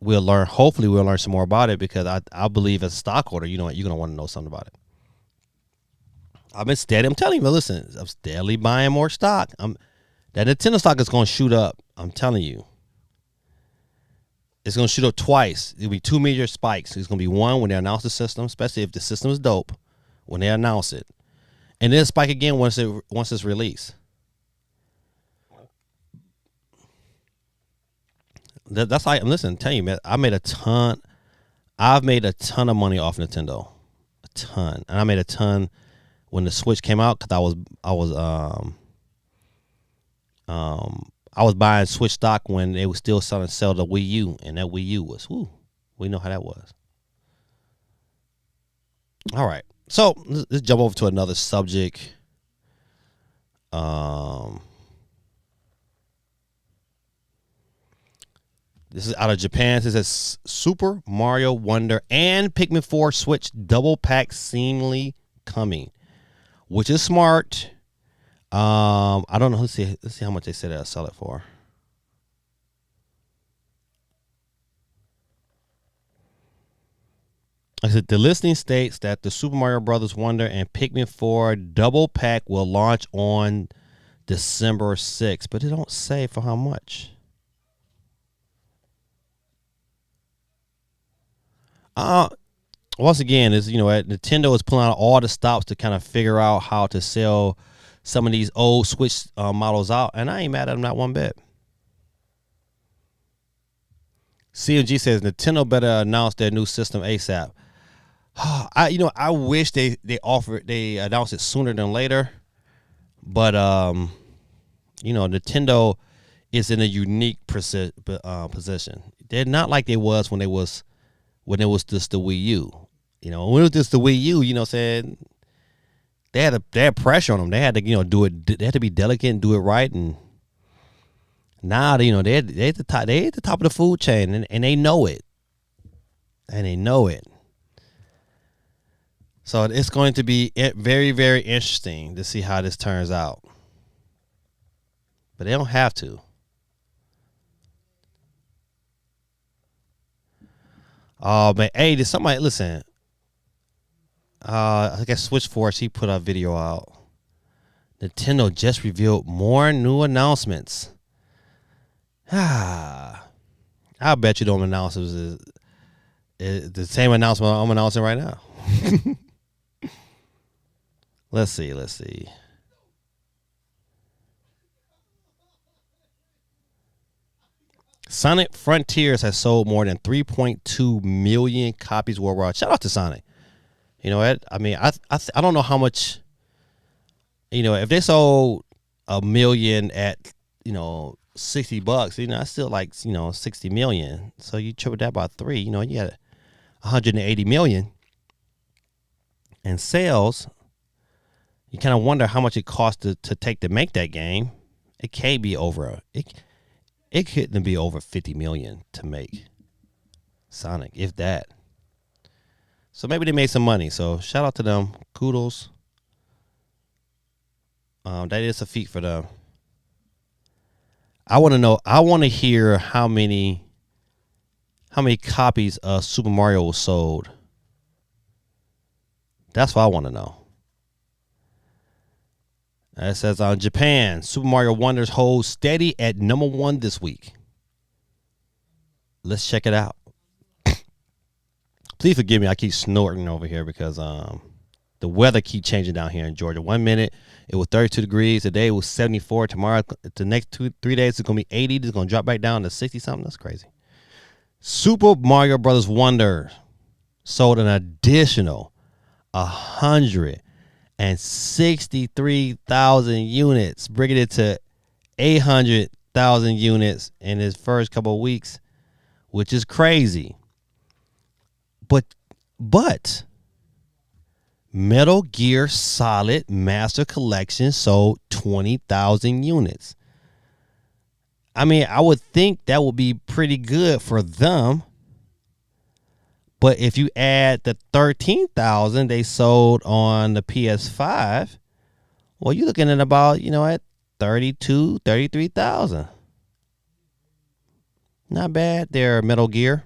we'll learn. Hopefully, we'll learn some more about it because I believe as a stockholder, you know what, you're gonna want to know something about it. I've been steady. I'm telling you, listen, I'm steadily buying more stock. That Nintendo stock is gonna shoot up. I'm telling you, it's gonna shoot up twice. It'll be two major spikes. It's gonna be one when they announce the system, especially if the system is dope, when they announce it, and then spike again once it's released. That's like, listen, tell you, man, I've made a ton of money off Nintendo, a ton, and I made a ton when the Switch came out because I was buying Switch stock when they were still sell the Wii U, and that Wii U was, we know how that was. All right, so let's jump over to another subject. This is out of Japan. It says Super Mario Wonder and Pikmin 4 Switch double pack seemingly coming, which is smart. I don't know. Let's see how much they said they'll sell it for. Like I said, the listing states that the Super Mario Brothers Wonder and Pikmin 4 double pack will launch on December 6th, but it don't say for how much. Once again, is Nintendo is pulling out all the stops to kind of figure out how to sell some of these old Switch models out, and I ain't mad at them not one bit. CMG says Nintendo better announce their new system ASAP. I wish they announced it sooner than later, but Nintendo is in a unique position. They're not like they was when it was just the Wii U. When it was just the Wii U, saying they had pressure on them. They had to do it. They had to be delicate and do it right. And now they at the top. They at the top of the food chain, and they know it. So it's going to be very, very interesting to see how this turns out. But they don't have to. Oh, man. Hey, did somebody listen? I guess Switch Force, he put a video out. Nintendo just revealed more new announcements. I bet you them announcements is the same announcement I'm announcing right now. Let's see. Sonic Frontiers has sold more than 3.2 million copies worldwide. Shout out to Sonic. You know what? I mean, I don't know how much. If they sold 1 million at $60, that's still like 60 million. So you triple that by 3. You got 180 million. And sales, you kind of wonder how much it costs to make that game. It can't be over. It couldn't be over 50 million to make Sonic, if that. So maybe they made some money. So shout out to them. Kudos. That is a feat for them. I want to know. I want to hear how many copies of Super Mario was sold. That's what I want to know. It says on Japan, Super Mario Wonders holds steady at number 1 this week. Let's check it out. Please forgive me. I keep snorting over here because the weather keeps changing down here in Georgia. 1 minute it was 32 degrees. Today it was 74. Tomorrow, the next 2-3 days, it's going to be 80. It's going to drop back down to 60 something. That's crazy. Super Mario Brothers Wonder sold an additional 163,000 units, bringing it to 800,000 units in his first couple of weeks, which is crazy. But Metal Gear Solid Master Collection sold 20,000 units. I mean, I would think that would be pretty good for them. But if you add the 13,000 they sold on the PS5, well, you're looking at about, at 33,000. Not bad there, Metal Gear.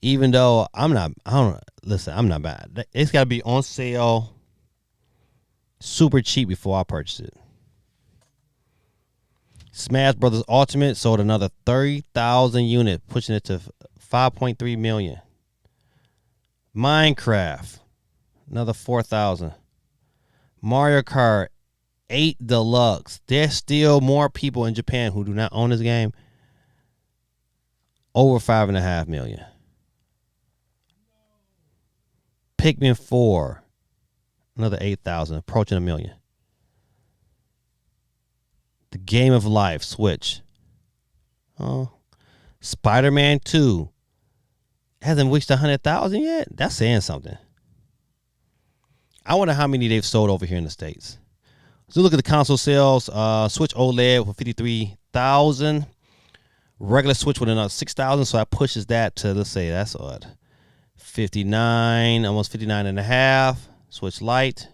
Even though I don't listen. I'm not bad. It's got to be on sale, super cheap before I purchase it. Smash Brothers Ultimate sold another 30,000 units, pushing it to 5.3 million. Minecraft, another 4,000. Mario Kart 8 Deluxe. There's still more people in Japan who do not own this game. Over 5.5 million. Pikmin 4, another 8,000, approaching a million. The Game of Life Switch. Oh, Spider-Man 2 hasn't reached 100,000 yet. That's saying something. I wonder how many they've sold over here in the States. So look at the console sales. Switch OLED for 53,000. Regular Switch with another 6,000. So that pushes that to, let's say, that's odd. 59, almost 59 and a half. Switch Lite.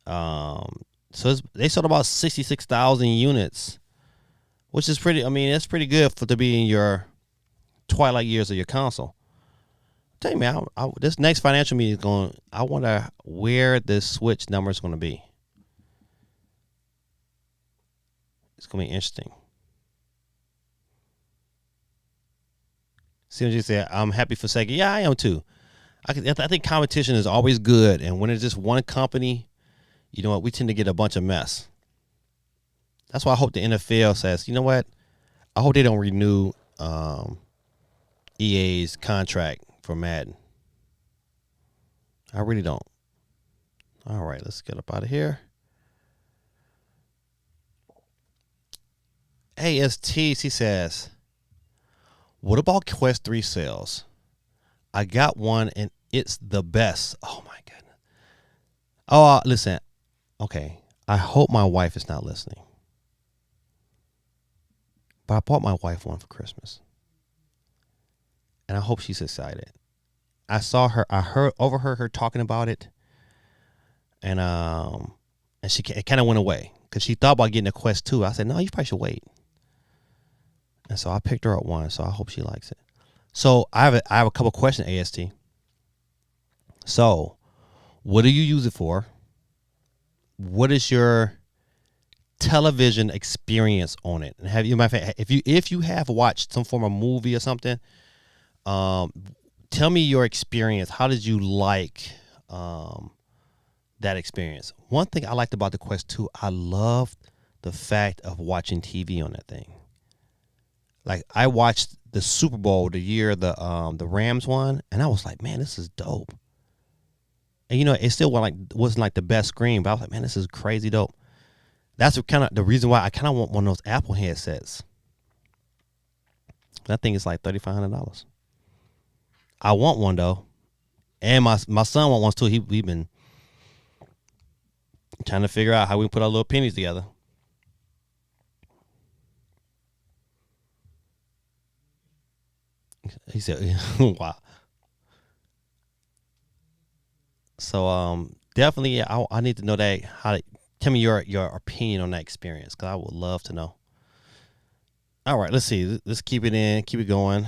So they sold about 66,000 units, which is pretty. I mean, that's pretty good to be in your twilight years of your console. Tell you, man, this next financial meeting is going. I wonder where this Switch number is going to be. It's going to be interesting. See what you said. I'm happy for Sega. Yeah, I am too. I think competition is always good, and when it's just one company, you know what? We tend to get a bunch of mess. That's why I hope the NFL says, you know what? I hope they don't renew EA's contract for Madden. I really don't. All right, let's get up out of here. ASTC says, what about Quest 3 sales? I got one and it's the best. Oh, my goodness. Oh, listen. Okay, I hope my wife is not listening. But I bought my wife one for Christmas. And I hope she's excited. I overheard her talking about it. And it kind of went away. Because she thought about getting a Quest 2. I said, no, you probably should wait. And so I picked her up one. So I hope she likes it. So I have a couple questions, AST. So, what do you use it for? What is your television experience on it? And have you, if you have watched some form of movie or something, tell me your experience. How did you like that experience? One thing I liked about the Quest 2, I loved the fact of watching TV on that thing. Like I watched the Super Bowl the year the Rams won, and I was like, man, this is dope. And you know, it still wasn't like the best screen, but I was like, man, this is crazy dope. That's kind of the reason why I kind of want one of those Apple headsets. That thing is like $3,500. I want one though, and my son wants one too. We've been trying to figure out how we can put our little pennies together. He said, "Wow." So definitely, I need to know that. Tell me your opinion on that experience, because I would love to know. All right, let's see. Let's keep it going.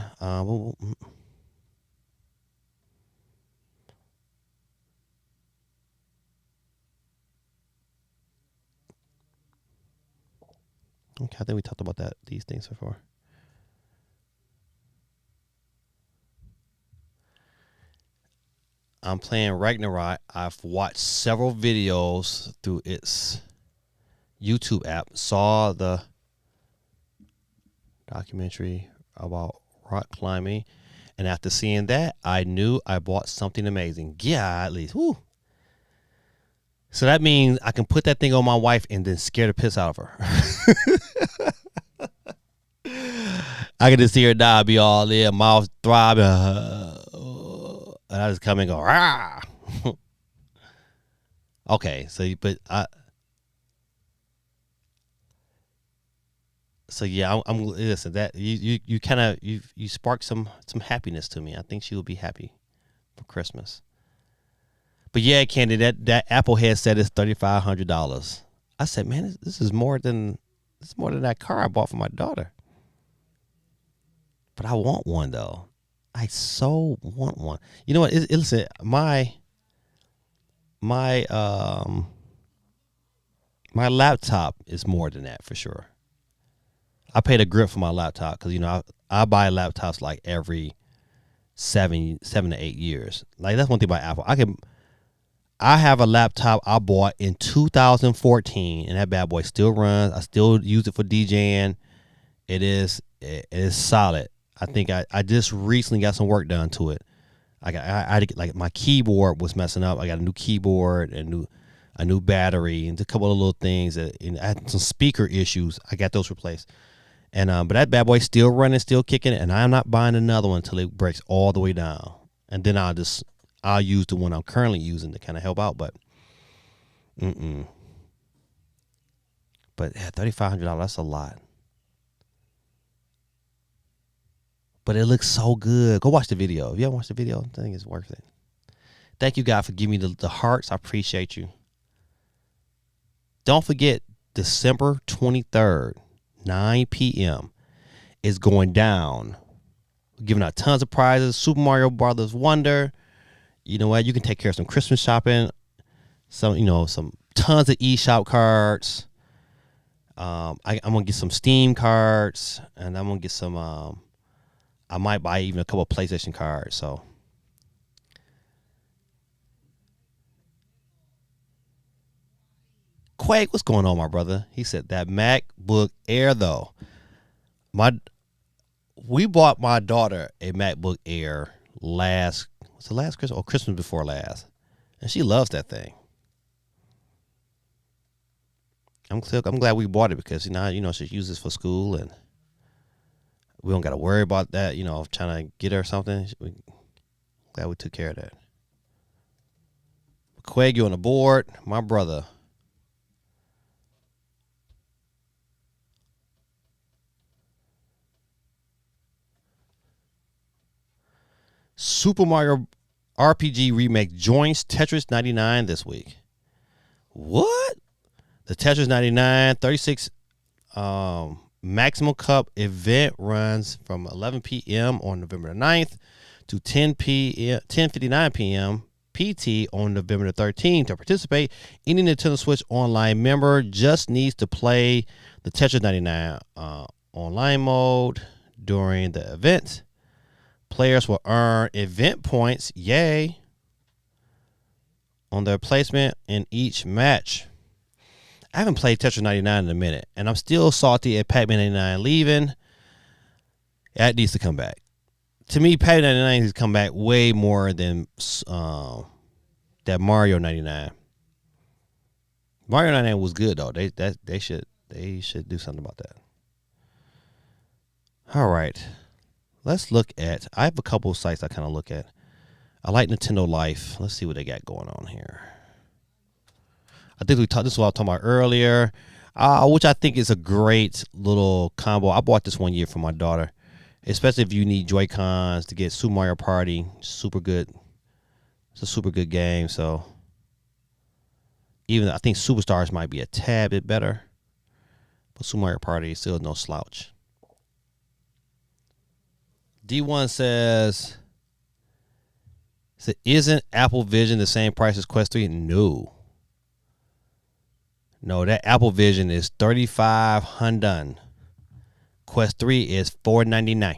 Okay, I think we talked about these things before. I'm playing Ragnarok. I've watched several videos through its YouTube app. Saw the documentary about rock climbing, and after seeing that, I knew I bought something amazing. Yeah, at least. Woo. So that means I can put that thing on my wife and then scare the piss out of her. I can just see her die, be all there, mouth throbbing, and I just come and go, rah. Okay, so I'm listen, that you kind of you sparked some happiness to me. I think she will be happy for Christmas. But yeah, Candy, that Apple headset is $3,500. I said, man, this is more than that car I bought for my daughter. But I want one though. I so want one. You know what? Listen, my my laptop is more than that for sure. I paid a grip for my laptop because I buy laptops like every 7 to 8 years. Like that's one thing about Apple. I have a laptop I bought in 2014, and that bad boy still runs. I still use it for DJing. It is solid. I think I just recently got some work done to it. I had to get, like, my keyboard was messing up. I got a new keyboard and a new battery and a couple of little things. And I had some speaker issues. I got those replaced. And but that bad boy still running, still kicking, and I'm not buying another one until it breaks all the way down. And then I'll use the one I'm currently using to kind of help out. But yeah, $3,500, that's a lot. But it looks so good. Go watch the video. If you haven't watched the video, I think it's worth it. Thank you, God, for giving me the hearts. I appreciate you. Don't forget, December 23rd, 9 p.m. is going down. We're giving out tons of prizes. Super Mario Brothers Wonder. You know what? You can take care of some Christmas shopping. Some tons of eShop cards. I'm gonna get some Steam cards, and I'm gonna get some. I might buy even a couple of PlayStation cards. So, Quake, what's going on, my brother? He said that MacBook Air though. We bought my daughter a MacBook Air last Christmas or Christmas before last, and she loves that thing. I'm glad we bought it because she uses it for school and we don't got to worry about that, trying to get her something. Glad we took care of that. Quag, you on the board, my brother. Super Mario RPG Remake joins Tetris 99 this week. What? The Tetris 99 36 Maximum Cup event runs from 11 p.m. on November the 9th to 10:59 p.m. PT on November the 13th. To participate, any Nintendo Switch Online member just needs to play the Tetris 99 online mode during the event. Players will earn event points, yay, on their placement in each match. I haven't played Tetris 99 in a minute, and I'm still salty at Pac-Man 99 leaving. That needs to come back. To me, Pac-Man 99 needs to come back way more than that Mario 99. Mario 99 was good though. They should do something about that. All right, let's look at. I have a couple of sites I kind of look at. I like Nintendo Life. Let's see what they got going on here. I think this is what I was talking about earlier, which I think is a great little combo. I bought this one year for my daughter, especially if you need Joy-Cons to get Super Mario Party. Super good. It's a super good game. So even I think Superstars might be a tad bit better, but Super Mario Party is still no slouch. D1 says, isn't Apple Vision the same price as Quest 3? No, that Apple Vision is $3,500. Quest 3 is $499.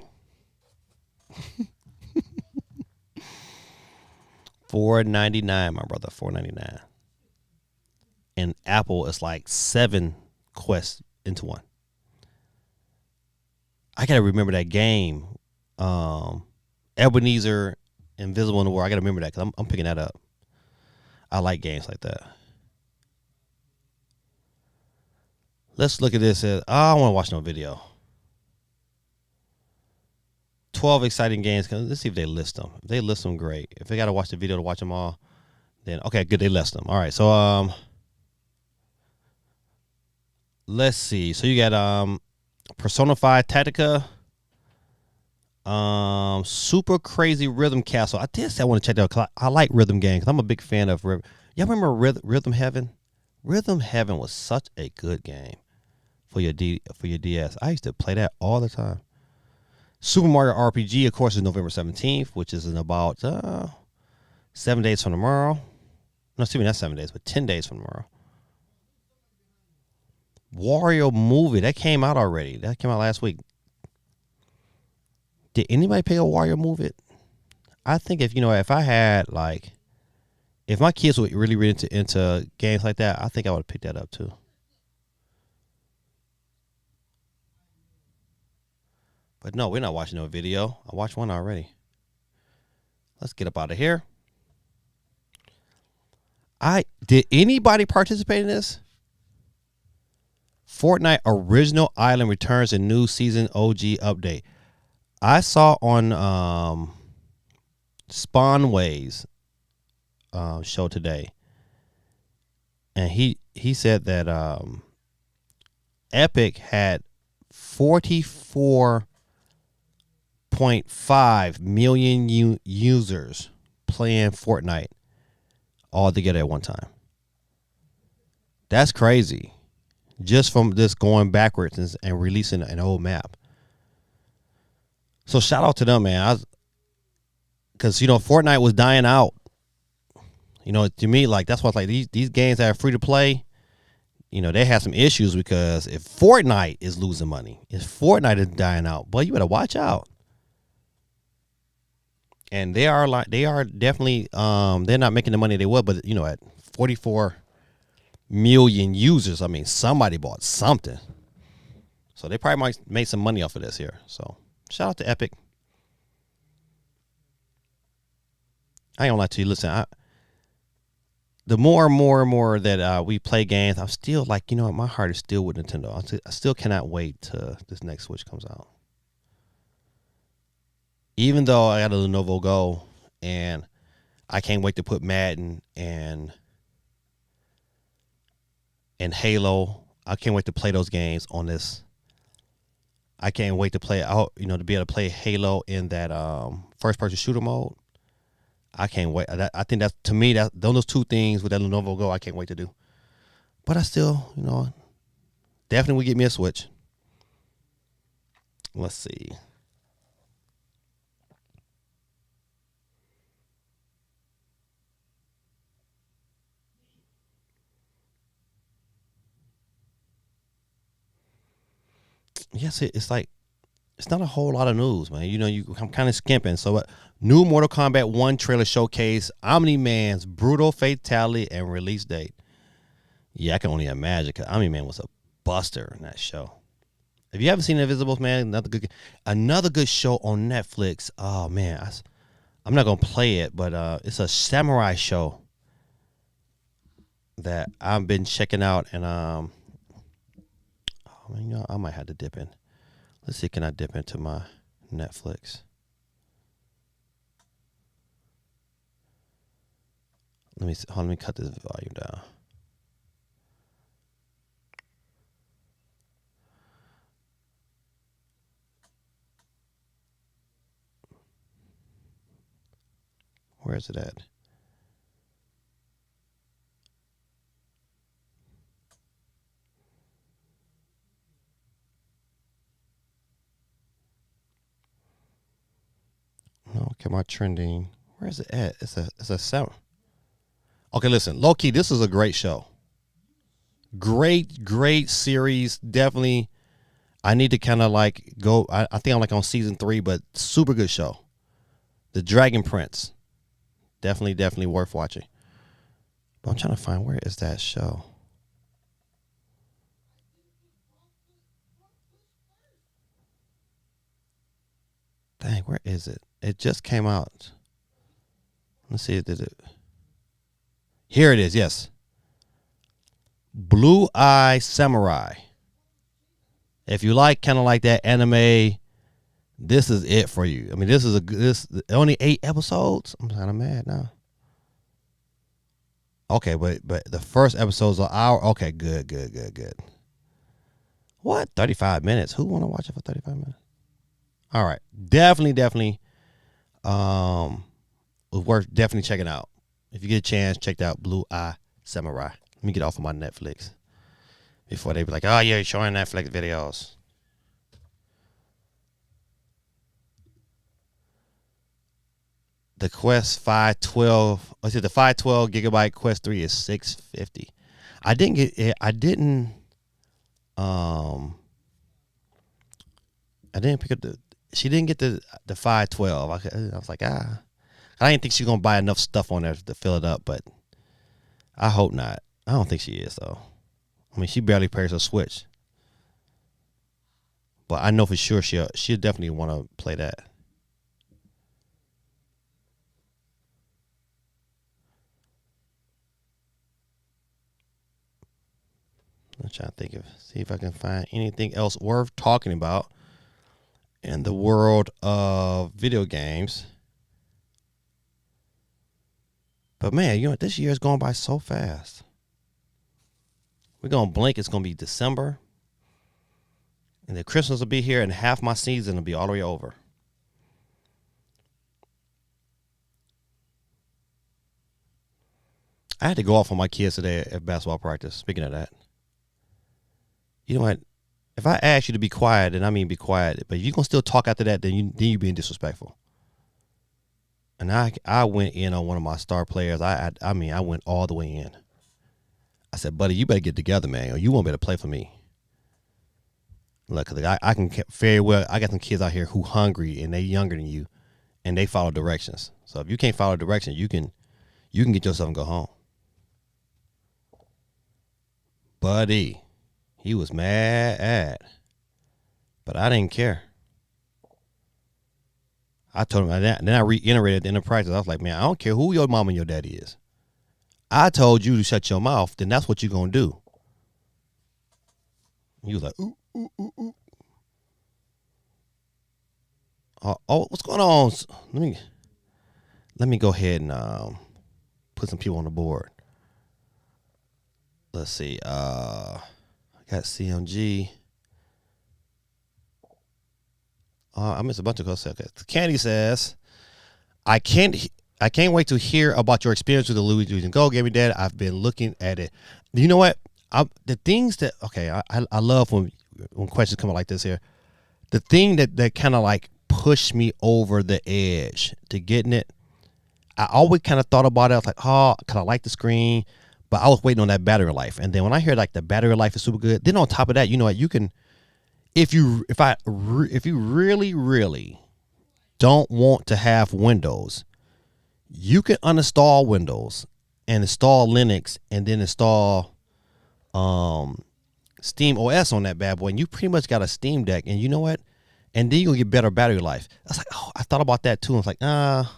$499, my brother. $499. And Apple is like 7 quests into one. I gotta remember that game, Ebenezer Invisible in the World. I gotta remember that because I'm picking that up. I like games like that. Let's look at this. I don't want to watch no video. 12 exciting games. Let's see if they list them. If they list them, great. If they got to watch the video to watch them all, then okay, good. They list them. All right. So let's see. So you got Persona 5 Tactica, Super Crazy Rhythm Castle. I did say I want to check that out. I like rhythm games. I'm a big fan of Y'all remember Rhythm Heaven? Rhythm Heaven was such a good game for your DS. I used to play that all the time. Super Mario RPG, of course, is November 17th, which is in about 7 days from tomorrow. No, excuse me, not 7 days, but 10 days from tomorrow. Wario movie, that came out already. That came out last week. Did anybody pay a Wario movie? I think if I had if my kids were really into games like that, I think I would have picked that up too. But no, we're not watching no video. I watched one already. Let's get up out of here. Did anybody participate in this? Fortnite Original Island returns in new season OG update. I saw on Spawnway's show today, and he said that Epic had 44.5 million users playing Fortnite all together at one time. That's crazy. Just from this going backwards and releasing an old map. So shout out to them, man. Because Fortnite was dying out. To me, that's why these games that are free to play, they have some issues, because if Fortnite is losing money, if Fortnite is dying out, boy, you better watch out. And they are definitely they're not making the money they would, but at 44 million users, I mean, somebody bought something. So they probably might make some money off of this here. So shout out to Epic. I ain't gonna lie to you. Listen, the more and more that we play games, I'm still my heart is still with Nintendo. I still cannot wait till this next Switch comes out. Even though I got a Lenovo Go, and I can't wait to put Madden and Halo. I can't wait to play those games on this. I can't wait to play out, to be able to play Halo in that first person shooter mode. I can't wait. I think that's, to me, those two things with that Lenovo Go, I can't wait to do. But I still, definitely would get me a Switch. Let's see. Yes, it's not a whole lot of news, man. I'm kind of skimping. So, new Mortal Kombat 1 trailer showcase Omni-Man's brutal fatality and release date. Yeah, I can only imagine, because Omni-Man was a buster in that show. If you haven't seen Invisibles, man, another good show on Netflix. Oh man, I'm not gonna play it, but it's a samurai show that I've been checking out, and I might have to dip in. Let's see, can I dip into my Netflix? Let me cut this volume down. Where is it at? No, okay, my trending. Where is it at? It's a 7. Okay, listen, low key, this is a great show. Great series. Definitely, I need to kind of go. I think I'm on season 3, but super good show. The Dragon Prince. Definitely worth watching. But I'm trying to find, where is that show? Dang, where is it? It just came out. Let's see. Did it? Here it is. Yes. Blue Eye Samurai. If you kind of like that anime, this is it for you. I mean, this is only 8 episodes. I'm kind of mad now. Okay, but the first episode's an hour. Okay, good. What? 35 minutes? Who want to watch it for 35 minutes? All right, definitely. Worth definitely checking out. If you get a chance, check out Blue Eye Samurai. Let me get off of my Netflix before they be like, "Oh, yeah, you're showing Netflix videos." The Quest 512. I said the 512 gigabyte Quest 3 is $650. I didn't get it. Um I didn't pick up the. She didn't get the 512. I was like, I didn't think she was gonna buy enough stuff on there to fill it up, but I hope not. I don't think she is though. I mean, she barely pairs her Switch, but I know for sure she'll definitely want to play that. I'm trying to see if I can find anything else worth talking about in the world of video games. But man, you know, this year is going by so fast. We're going to blink. It's going to be December. And then Christmas will be here, and half my season will be all the way over. I had to go off on my kids today at basketball practice. Speaking of that. You know what? If I ask you to be quiet, then I mean be quiet. But if you're going to still talk after that, then you being disrespectful. And I went in on one of my star players. I went all the way in. I said, buddy, you better get together, man, or you won't be able to play for me. Look, I can very well. I got some kids out here who hungry and they younger than you, and they follow directions. So if you can't follow directions, you can get yourself and go home. Buddy, he was mad, but I didn't care. I told him that. Then I reiterated at the end of practice. I was like, man, I don't care who your mom and your daddy is. I told you to shut your mouth, then that's what you're going to do. He was like, ooh, ooh, ooh, ooh. Oh, what's going on? Let me go ahead and put some people on the board. Let's see. I got CMG. I missed a bunch of questions. Candy says, I can't wait to hear about your experience with the Lenovo Legend Go. Gaming Dad, I've been looking at it. You know what? The things that I love when questions come out like this here. The thing that kind of like pushed me over the edge to getting it. I always kind of thought about it. I was like, oh, cause I like the screen, but I was waiting on that battery life. And then when I hear like the battery life is super good, then on top of that, you know what? You can, if you really, really don't want to have Windows, you can uninstall Windows and install Linux and then install Steam OS on that bad boy, and you pretty much got a Steam Deck. And you know what? And then you'll get better battery life. I was like, oh, I thought about that too. I was like, But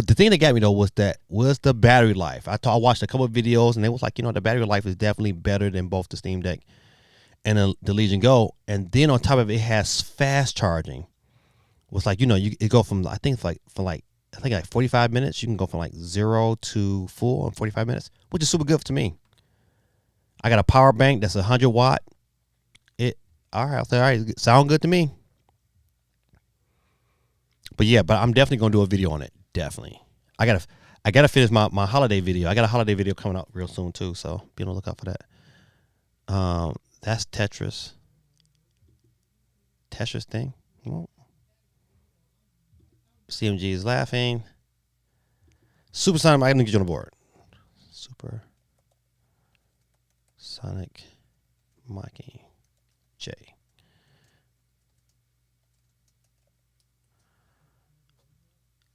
the thing that got me though was the battery life. I watched a couple of videos and it was like, you know, the battery life is definitely better than both the Steam Deck and the Legion Go. And then on top of it, it has fast charging. It was like, you know, it go from I think like 45 minutes. You can go from like 0 to full in 45 minutes, which is super good to me. I got a power bank that's 100 watt. All right, sound good to me. But yeah, I'm definitely gonna do a video on it. Definitely. I gotta finish my holiday video. I got a holiday video coming out real soon too, so be on the lookout for that. That's Tetris. Tetris thing. CMG is laughing. Super Sonic, I'm gonna get you on the board. Super Sonic Mikey J.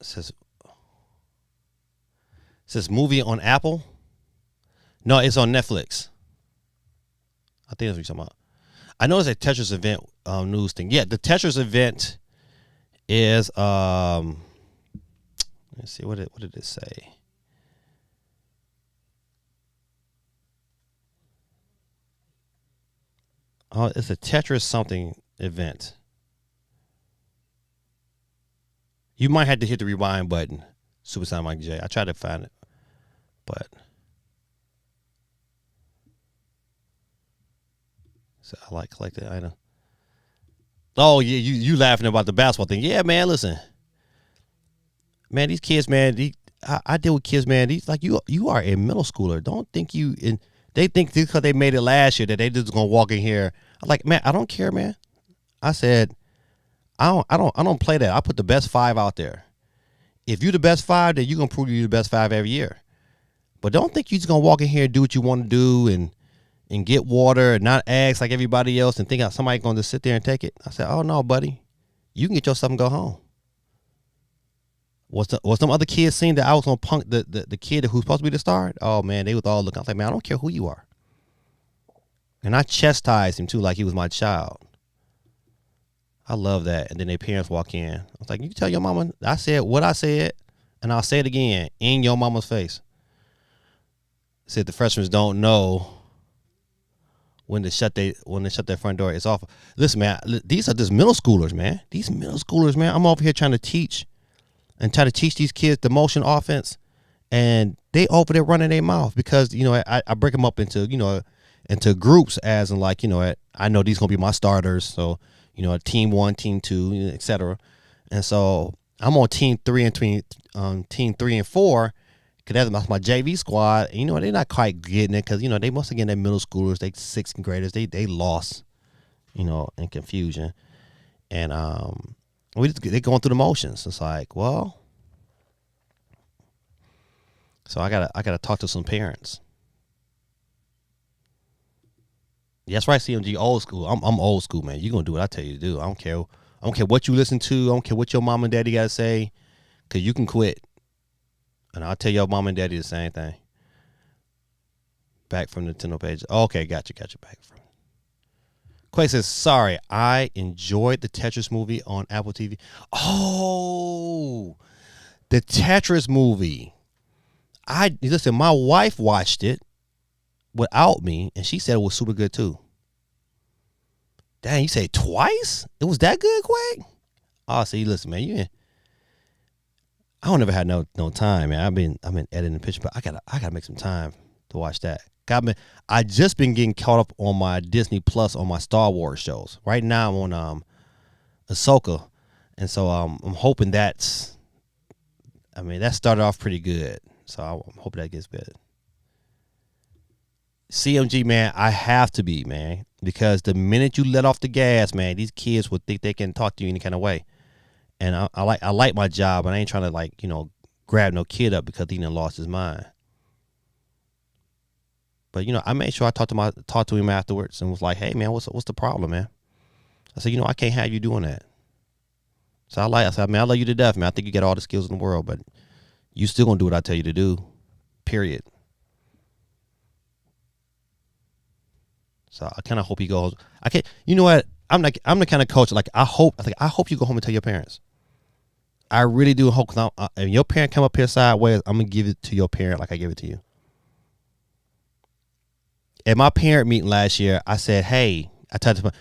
Says movie on Apple. No, it's on Netflix. I think that's what you're talking about. I know it's a Tetris event news thing. Yeah, the Tetris event is let's see, what did it say? Oh, it's a Tetris something event. You might have to hit the rewind button, Super Sound Mike J. I tried to find it, but so I like collected item. Oh yeah, you laughing about the basketball thing? Yeah, man. Listen, man, these kids, man. I deal with kids, man. These like you are a middle schooler. Don't think they think because they made it last year that they just gonna walk in here. I'm like, man, I don't care, man. I said, I don't play that. I put the best 5 out there. If you're the best five, then you're going to prove you're the best five every year. But don't think you're just going to walk in here and do what you want to do and get water and not ask like everybody else and think somebody's going to just sit there and take it. I said, oh, no, buddy. You can get yourself and go home. Was some other kids seen that I was going to punk the kid who's supposed to be the star? Oh, man, they was all looking. I was like, man, I don't care who you are. And I chastised him, too, like he was my child. I love that. And then their parents walk in. I was like, you tell your mama I said what I said, and I'll say it again in your mama's face. I said the freshmen don't know when to shut their front door. It's off. Listen, man, these are just middle schoolers, man. These middle schoolers, man. I'm over here trying to teach these kids the motion offense, and they over there running their mouth because, I break them up into groups as in like, I know these going to be my starters. So, team 1, team 2, et cetera. And so I'm on team 3 and team 3 and 4. Cause that's my JV squad. They're not quite getting it because, they must again, they're middle schoolers, they sixth graders, they lost, in confusion. And they're going through the motions. It's like, well, so I gotta talk to some parents. That's right, CMG, old school. I'm old school, man. You're gonna do what I tell you to do. I don't care what you listen to. I don't care what your mom and daddy gotta say, cause you can quit. And I'll tell your mom and daddy the same thing. Back from the Nintendo page. Okay, gotcha. Back from. Quay says, sorry, I enjoyed the Tetris movie on Apple TV. Oh, the Tetris movie. Listen, my wife watched it without me, and she said it was super good too. Dang, you say twice? It was that good, Quay? Oh, see, listen, man, I don't ever have no time, man. I've been editing the picture, but I gotta make some time to watch that. I just been getting caught up on my Disney Plus on my Star Wars shows. Right now I'm on Ahsoka, and so I'm hoping that started off pretty good. So I'm hoping that gets better. CMG, man, I have to be, man, because the minute you let off the gas, man, these kids will think they can talk to you any kind of way. And I like my job, and I ain't trying to grab no kid up because he done lost his mind. But I made sure I talked to him afterwards and was like, hey man, what's the problem, man? I said, I can't have you doing that. So I said, man, I love you to death, man. I think you got all the skills in the world, but you still gonna do what I tell you to do. Period. So I kind of hope he goes. I can't. You know what? I'm the kind of coach. Like I hope you go home and tell your parents. I really do hope. Cause if your parent come up here sideways, I'm gonna give it to your parent like I give it to you. At my parent meeting last year, I said, hey, I said,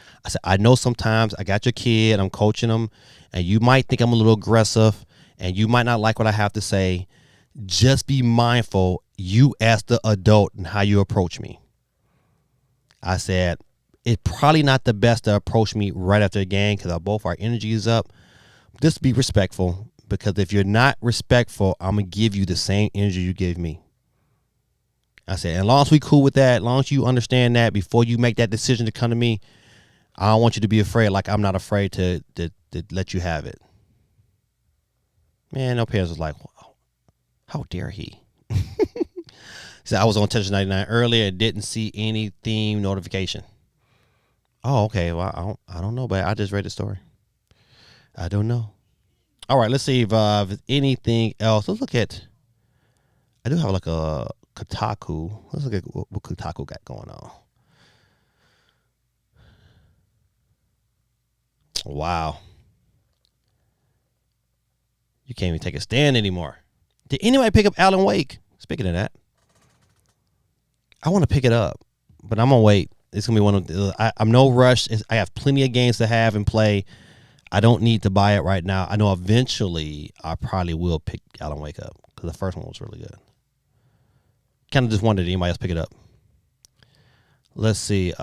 I know sometimes I got your kid, I'm coaching them, and you might think I'm a little aggressive, and you might not like what I have to say. Just be mindful, you as the adult, and how you approach me. I said, it's probably not the best to approach me right after the game because both our energy is up. Just be respectful, because if you're not respectful, I'm going to give you the same energy you gave me. I said, as long as we cool with that, as long as you understand that before you make that decision to come to me, I don't want you to be afraid like I'm not afraid to let you have it. Man, no parents was like, wow, how dare he? He said, I was on Tetris 99 earlier and didn't see any theme notification. Oh, okay. Well, I don't know, but I just read the story. I don't know. All right, let's see if anything else. Let's look at, I do have like a Kotaku. Let's look at what Kotaku got going on. Wow. You can't even take a stand anymore. Did anybody pick up Alan Wake? Speaking of that, I want to pick it up, but I'm going to wait. It's going to be one of the, I'm no rush. I have plenty of games to have and play. I don't need to buy it right now. I know eventually I probably will pick Alan Wake up because the first one was really good. Kind of just wondered, did anybody else pick it up? Let's see.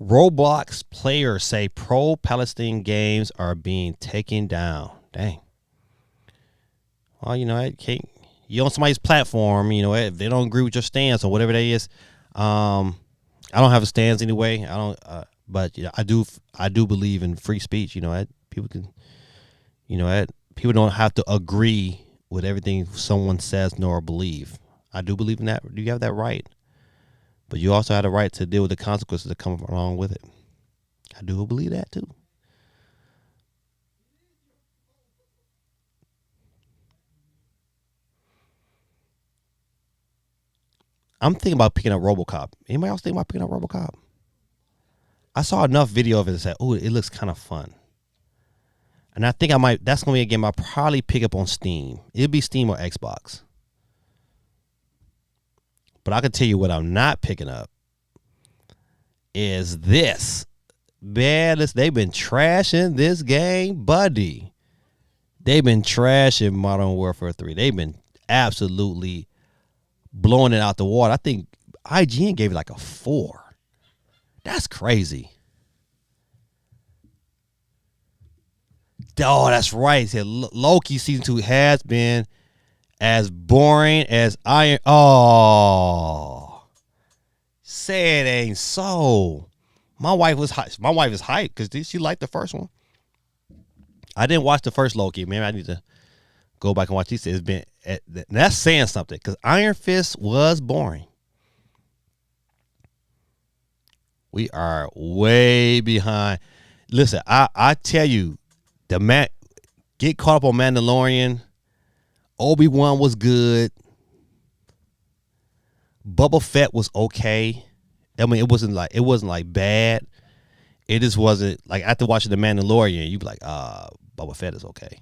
Roblox players say pro-Palestine games are being taken down. Dang. Well, you on somebody's platform, if they don't agree with your stance or whatever that is. I don't have a stance anyway. I don't. But I do believe in free speech. People can You know, people don't have to agree with everything someone says nor believe. I do believe in that. You have that right. But you also have the right to deal with the consequences that come along with it. I do believe that too. I'm thinking about picking up RoboCop. Anybody else think about picking up RoboCop? I saw enough video of it and said, "Oh, it looks kind of fun." And I think I might. That's gonna be a game I'll probably pick up on Steam. It'll be Steam or Xbox. But I can tell you what I'm not picking up is this. Man, they've been trashing this game, buddy. They've been trashing Modern Warfare 3. They've been absolutely blowing it out the water. I think IGN gave it like a 4. That's crazy. Oh, that's right. He said Loki season 2 has been as boring as Iron. Oh, say it ain't so. My wife was hyped. My wife is hyped because she liked the first one. I didn't watch the first Loki. Maybe I need to go back and watch. He said it's been. That's saying something because Iron Fist was boring. We are way behind. Listen, I tell you, get caught up on Mandalorian. Obi-Wan was good. Boba Fett was okay. I mean, it wasn't like bad. It just wasn't like after watching The Mandalorian, you'd be like, Boba Fett is okay.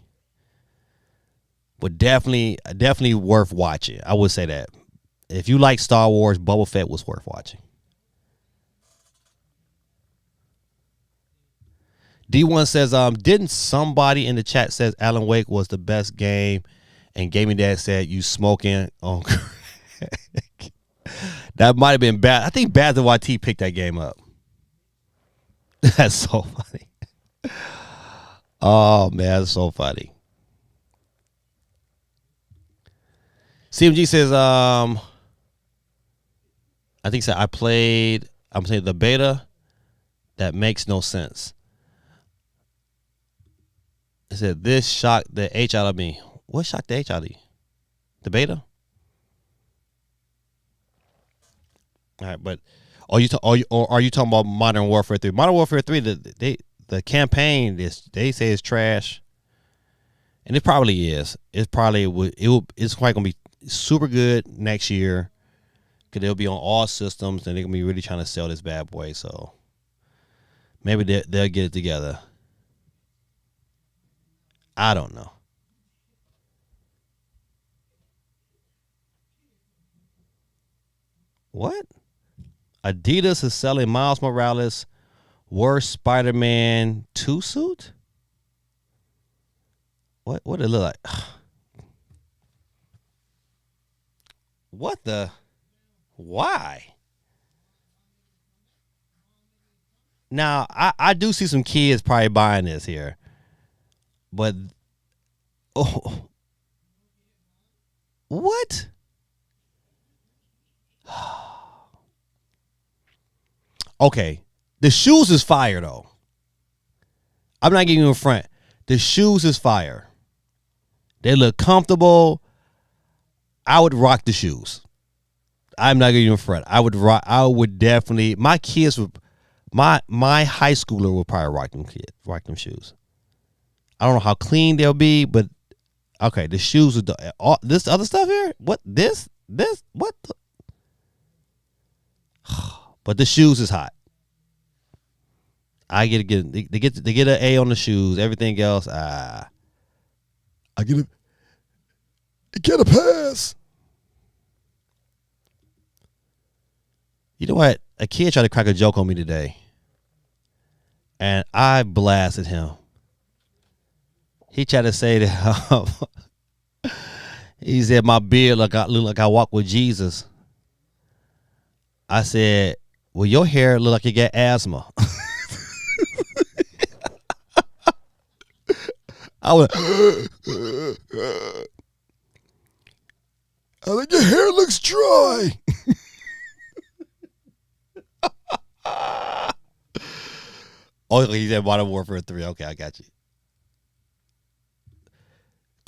But definitely worth watching. I would say that. If you like Star Wars, Boba Fett was worth watching. D1 says, didn't somebody in the chat says Alan Wake was the best game, and Gaming Dad said you smoking on crack. That might have been bad. I think Baz and YT picked that game up. That's so funny. Oh man, that's so funny. CMG says, I think so. I'm saying the beta. That makes no sense. It said this shocked the H out of me. What shocked the H out of you? The beta? All right, but are you talking about Modern Warfare 3? Modern Warfare 3, the campaign they say is trash, and it probably is. It's probably it's quite gonna be super good next year because it'll be on all systems, and they're gonna be really trying to sell this bad boy. So maybe they'll get it together. I don't know. What? Adidas is selling Miles Morales' worst Spider-Man 2 suit? What it look like? What the? Why? Now, I do see some kids probably buying this here. But, oh, what? Okay, the shoes is fire though. I'm not getting you in front. The shoes is fire. They look comfortable. I would rock the shoes. I'm not getting you in front. I would definitely. My kids would. My high schooler would probably rock them shoes. I don't know how clean they'll be, but okay, the shoes are this other stuff here. What this what? But the shoes is hot. I get an A on the shoes. Everything else, I get a pass. You know what? A kid tried to crack a joke on me today, and I blasted him. He tried to say that he said my beard look like I walk with Jesus. I said, well, your hair look like you got asthma. I think your hair looks dry. Oh, he said Modern Warfare 3. Okay, I got you.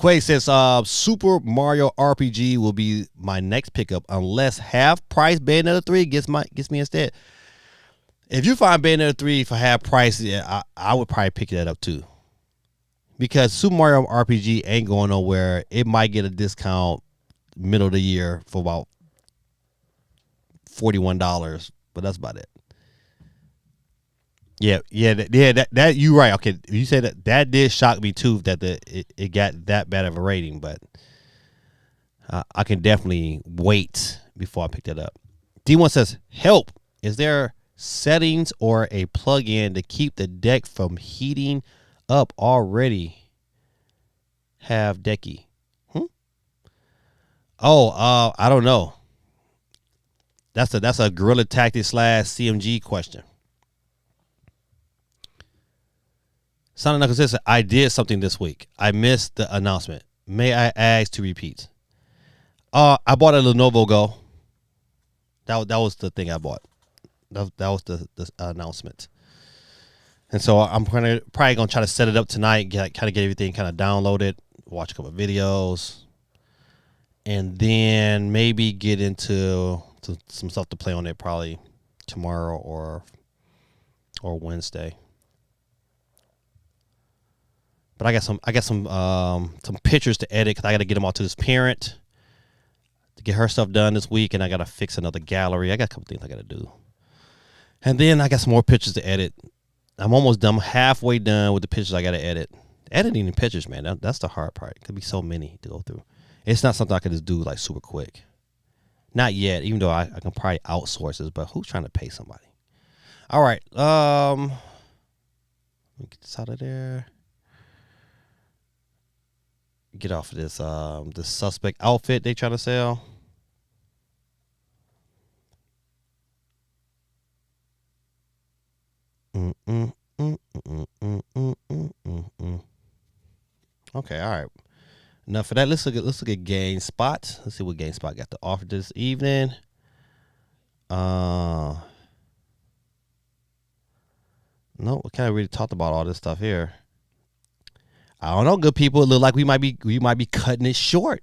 Quay says Super Mario RPG will be my next pickup unless half price Bayonetta 3 gets me instead. If you find Bayonetta 3 for half price, yeah, I would probably pick that up too. Because Super Mario RPG ain't going nowhere. It might get a discount middle of the year for about $41, but that's about it. Yeah, that you right. Okay, you said that did shock me too that it got that bad of a rating, but I can definitely wait before I pick that up. D1 says, help. Is there settings or a plug-in to keep the deck from heating up already? Have decky. Oh, I don't know. That's a Guerrilla Tactics / CMG question. Sounding like consistent. I did something this week. I missed the announcement. May I ask to repeat? I bought a Lenovo Go. That was the thing I bought. That was the announcement. And so I'm probably gonna try to set it up tonight. Kind of get everything kind of downloaded. Watch a couple of videos, and then maybe get into some stuff to play on it probably tomorrow or Wednesday. But I got some pictures to edit because I got to get them all to this parent to get her stuff done this week, and I got to fix another gallery. I got a couple things I got to do, and then I got some more pictures to edit. I'm almost done. I'm halfway done with the pictures I got to edit. Editing the pictures, man, that's the hard part. Could be so many to go through. It's not something I could just do like super quick. Not yet, even though I can probably outsource this, but who's trying to pay somebody? All right. Let me get this out of there. Get off of this this suspect outfit they trying to sell. Okay, all right. Enough of that. Let's look at GameSpot. Let's see what GameSpot got to offer this evening. No, we kind of really talked about all this stuff here. I don't know, good people. It look like we might be cutting it short,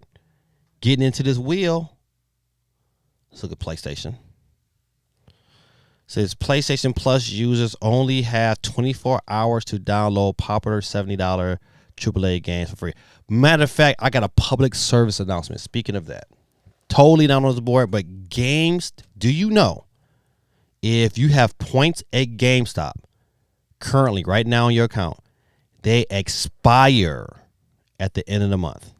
getting into this wheel. Let's look at PlayStation. It says PlayStation Plus users only have 24 hours to download popular $70 AAA games for free. Matter of fact, I got a public service announcement. Speaking of that, totally not on the board, but games. Do you know if you have points at GameStop currently right now in your account, they expire at the end of the month.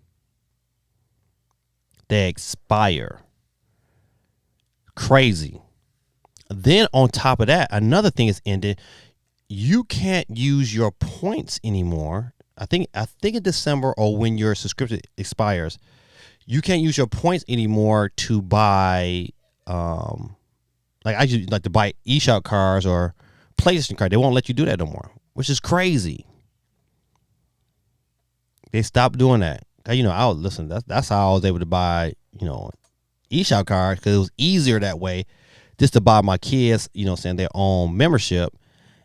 They expire. Crazy. Then on top of that, another thing is ended. You can't use your points anymore. I think in December or when your subscription expires, you can't use your points anymore to buy like I usually like to buy eShop cards or PlayStation cards. They won't let you do that no more, which is crazy. They stopped doing that. Listen, that's how I was able to buy, eShop cards, because it was easier that way just to buy my kids, saying their own membership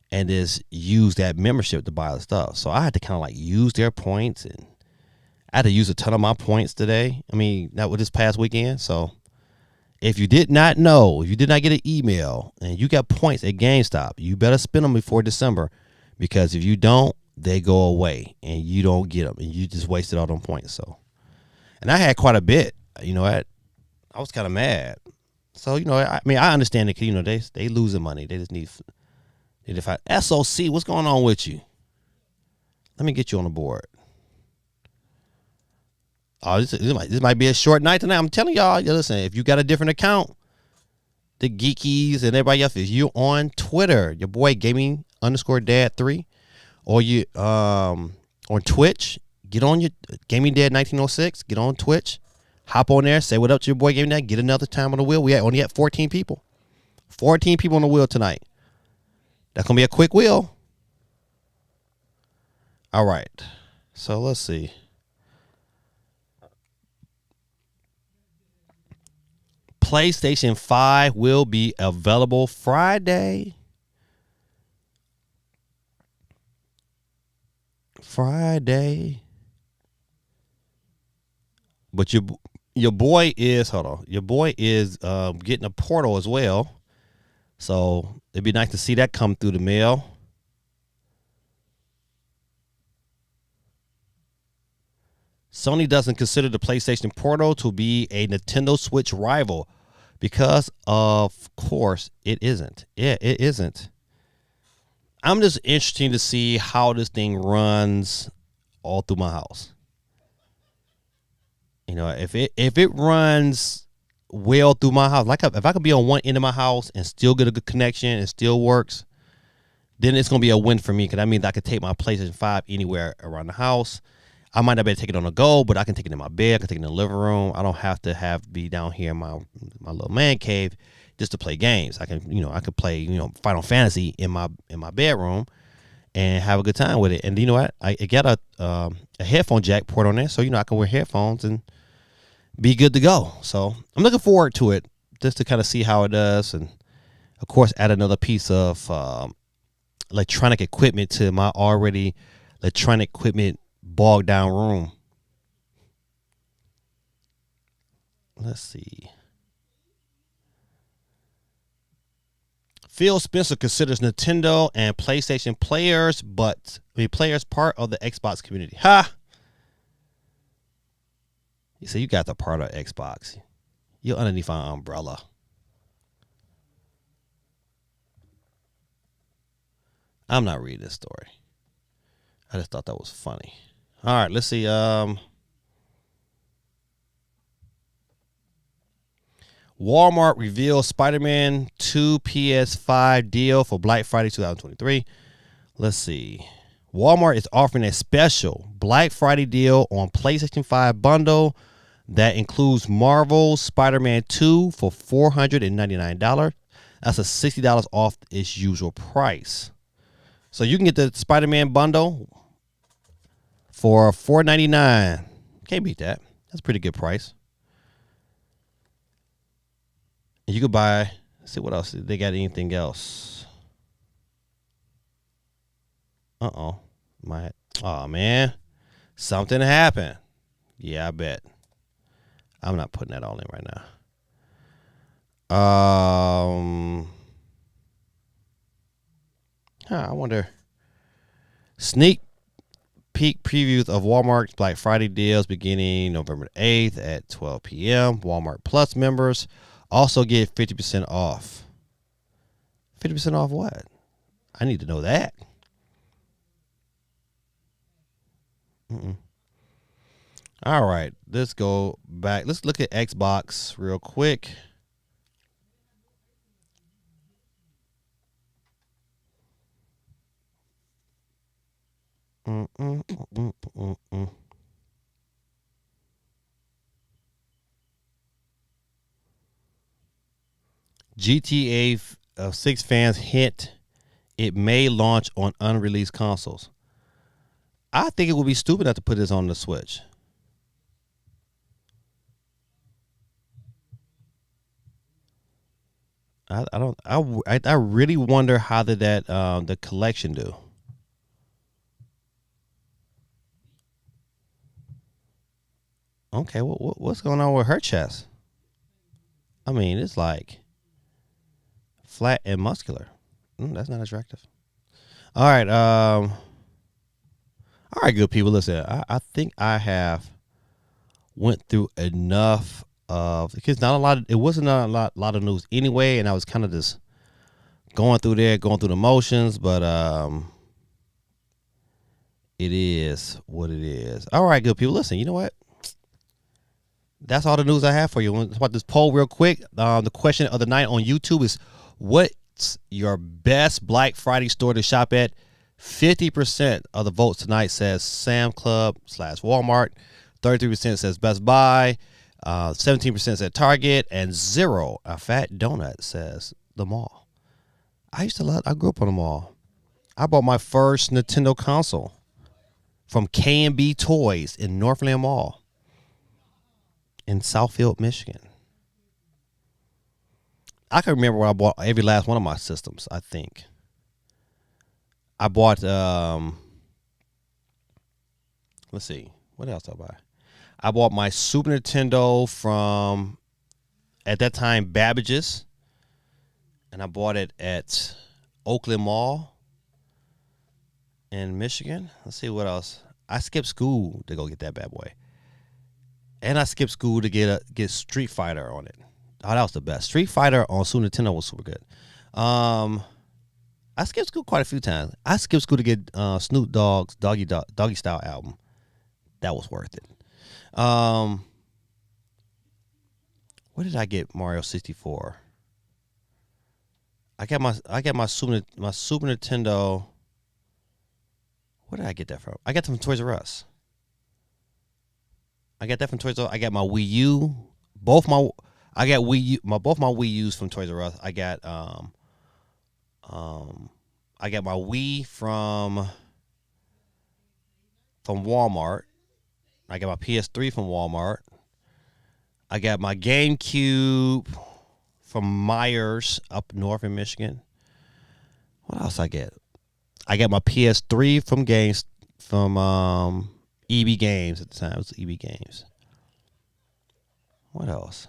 and just use that membership to buy the stuff. So I had to kind of like use their points, and I had to use a ton of my points today. I mean, that was this past weekend. So if you did not know, if you did not get an email and you got points at GameStop, you better spend them before December, because if you don't, they go away and you don't get them, and you just wasted all them points. So, and I had quite a bit, I was kind of mad. So, I understand it, because, they losing money. They just need to find SOC. What's going on with you? Let me get you on the board. Oh, this might be a short night tonight. I'm telling y'all, listen, if you got a different account, the Geekies and everybody else, if you're on Twitter, your boy Gaming_Dad3, or you on Twitch, get on your Gaming Dad 1906, get on Twitch, hop on there, say what up to your boy Gaming Dad, get another time on the wheel. We only had 14 people. 14 people on the wheel tonight. That's going to be a quick wheel. All right. So let's see. PlayStation 5 will be available Friday. But your boy is hold on. Your boy is getting a portal as well. So it'd be nice to see that come through the mail. Sony doesn't consider the PlayStation Portal to be a Nintendo Switch rival because, of course, it isn't. Yeah, it isn't. I'm just interested to see how this thing runs all through my house. You know, if it runs well through my house, like if I could be on one end of my house and still get a good connection and still works, then it's gonna be a win for me because that means I could take my PlayStation 5 anywhere around the house. I might not be able to take it on the go, but I can take it in my bed. I can take it in the living room. I don't have to be down here in my little man cave just to play games. I can play Final Fantasy in my bedroom and have a good time with it. And you know what? I got a headphone jack port on there, so I can wear headphones and be good to go. So I'm looking forward to it just to kind of see how it does, and of course add another piece of electronic equipment to my already electronic equipment bogged down room. Let's see. Phil Spencer considers Nintendo and PlayStation players part of the Xbox community. Ha! You say you got the part of Xbox. You're underneath our umbrella. I'm not reading this story. I just thought that was funny. All right, let's see. Walmart reveals Spider-Man 2 PS5 deal for Black Friday 2023. Let's see. Walmart is offering a special Black Friday deal on PlayStation 5 bundle that includes Marvel's Spider-Man 2 for $499. That's a $60 off its usual price. So you can get the Spider-Man bundle for $499. Can't beat that. That's a pretty good price. And you could buy, let's see what else. They got anything else? Oh man. Something happened. Yeah, I bet. I'm not putting that all in right now. I wonder. Sneak peek previews of Walmart's Black Friday deals beginning November 8th at 12 p.m. Walmart Plus members also get 50% off. 50% off what? I need to know that. All right, let's go back. Let's look at Xbox real quick. GTA 6 fans hint it may launch on unreleased consoles. I think it would be stupid not to put this on the Switch. I really wonder how did that the collection do. Okay, what's going on with her chest? I mean, it's like flat and muscular. That's not attractive. All right, good people. Listen, I think I have went through enough of because not a lot. It wasn't a lot of news anyway, and I was kind of just going through the motions. But it is what it is. All right, good people. Listen, you know what? That's all the news I have for you. Let's about this poll real quick. The question of the night on YouTube is, what's your best Black Friday store to shop at? 50% of the votes tonight says Sam Club / Walmart. 33% says Best Buy. 17% said Target. And 0, a fat donut, says the mall. I grew up on the mall. I bought my first Nintendo console from K&B Toys in Northland Mall in Southfield, Michigan. I can remember when I bought every last one of my systems, I think. I bought, let's see, what else did I buy? I bought my Super Nintendo from, at that time, Babbage's, and I bought it at Oakland Mall in Michigan. Let's see what else. I skipped school to go get that bad boy, and I skipped school to get Street Fighter on it. Oh, that was the best. Street Fighter on Super Nintendo was super good. I skipped school quite a few times. I skipped school to get Snoop Dogg's Doggy Style album. That was worth it. Where did I get Mario 64? I got my Super Nintendo. Where did I get that from? I got that from Toys R Us. I got my Wii U. Both my Wii U's from Toys R Us. I got my Wii from Walmart. I got my PS3 from Walmart. I got my GameCube from Myers up north in Michigan. What else I get? I got my PS3 from EB Games at the time. It was EB Games. What else?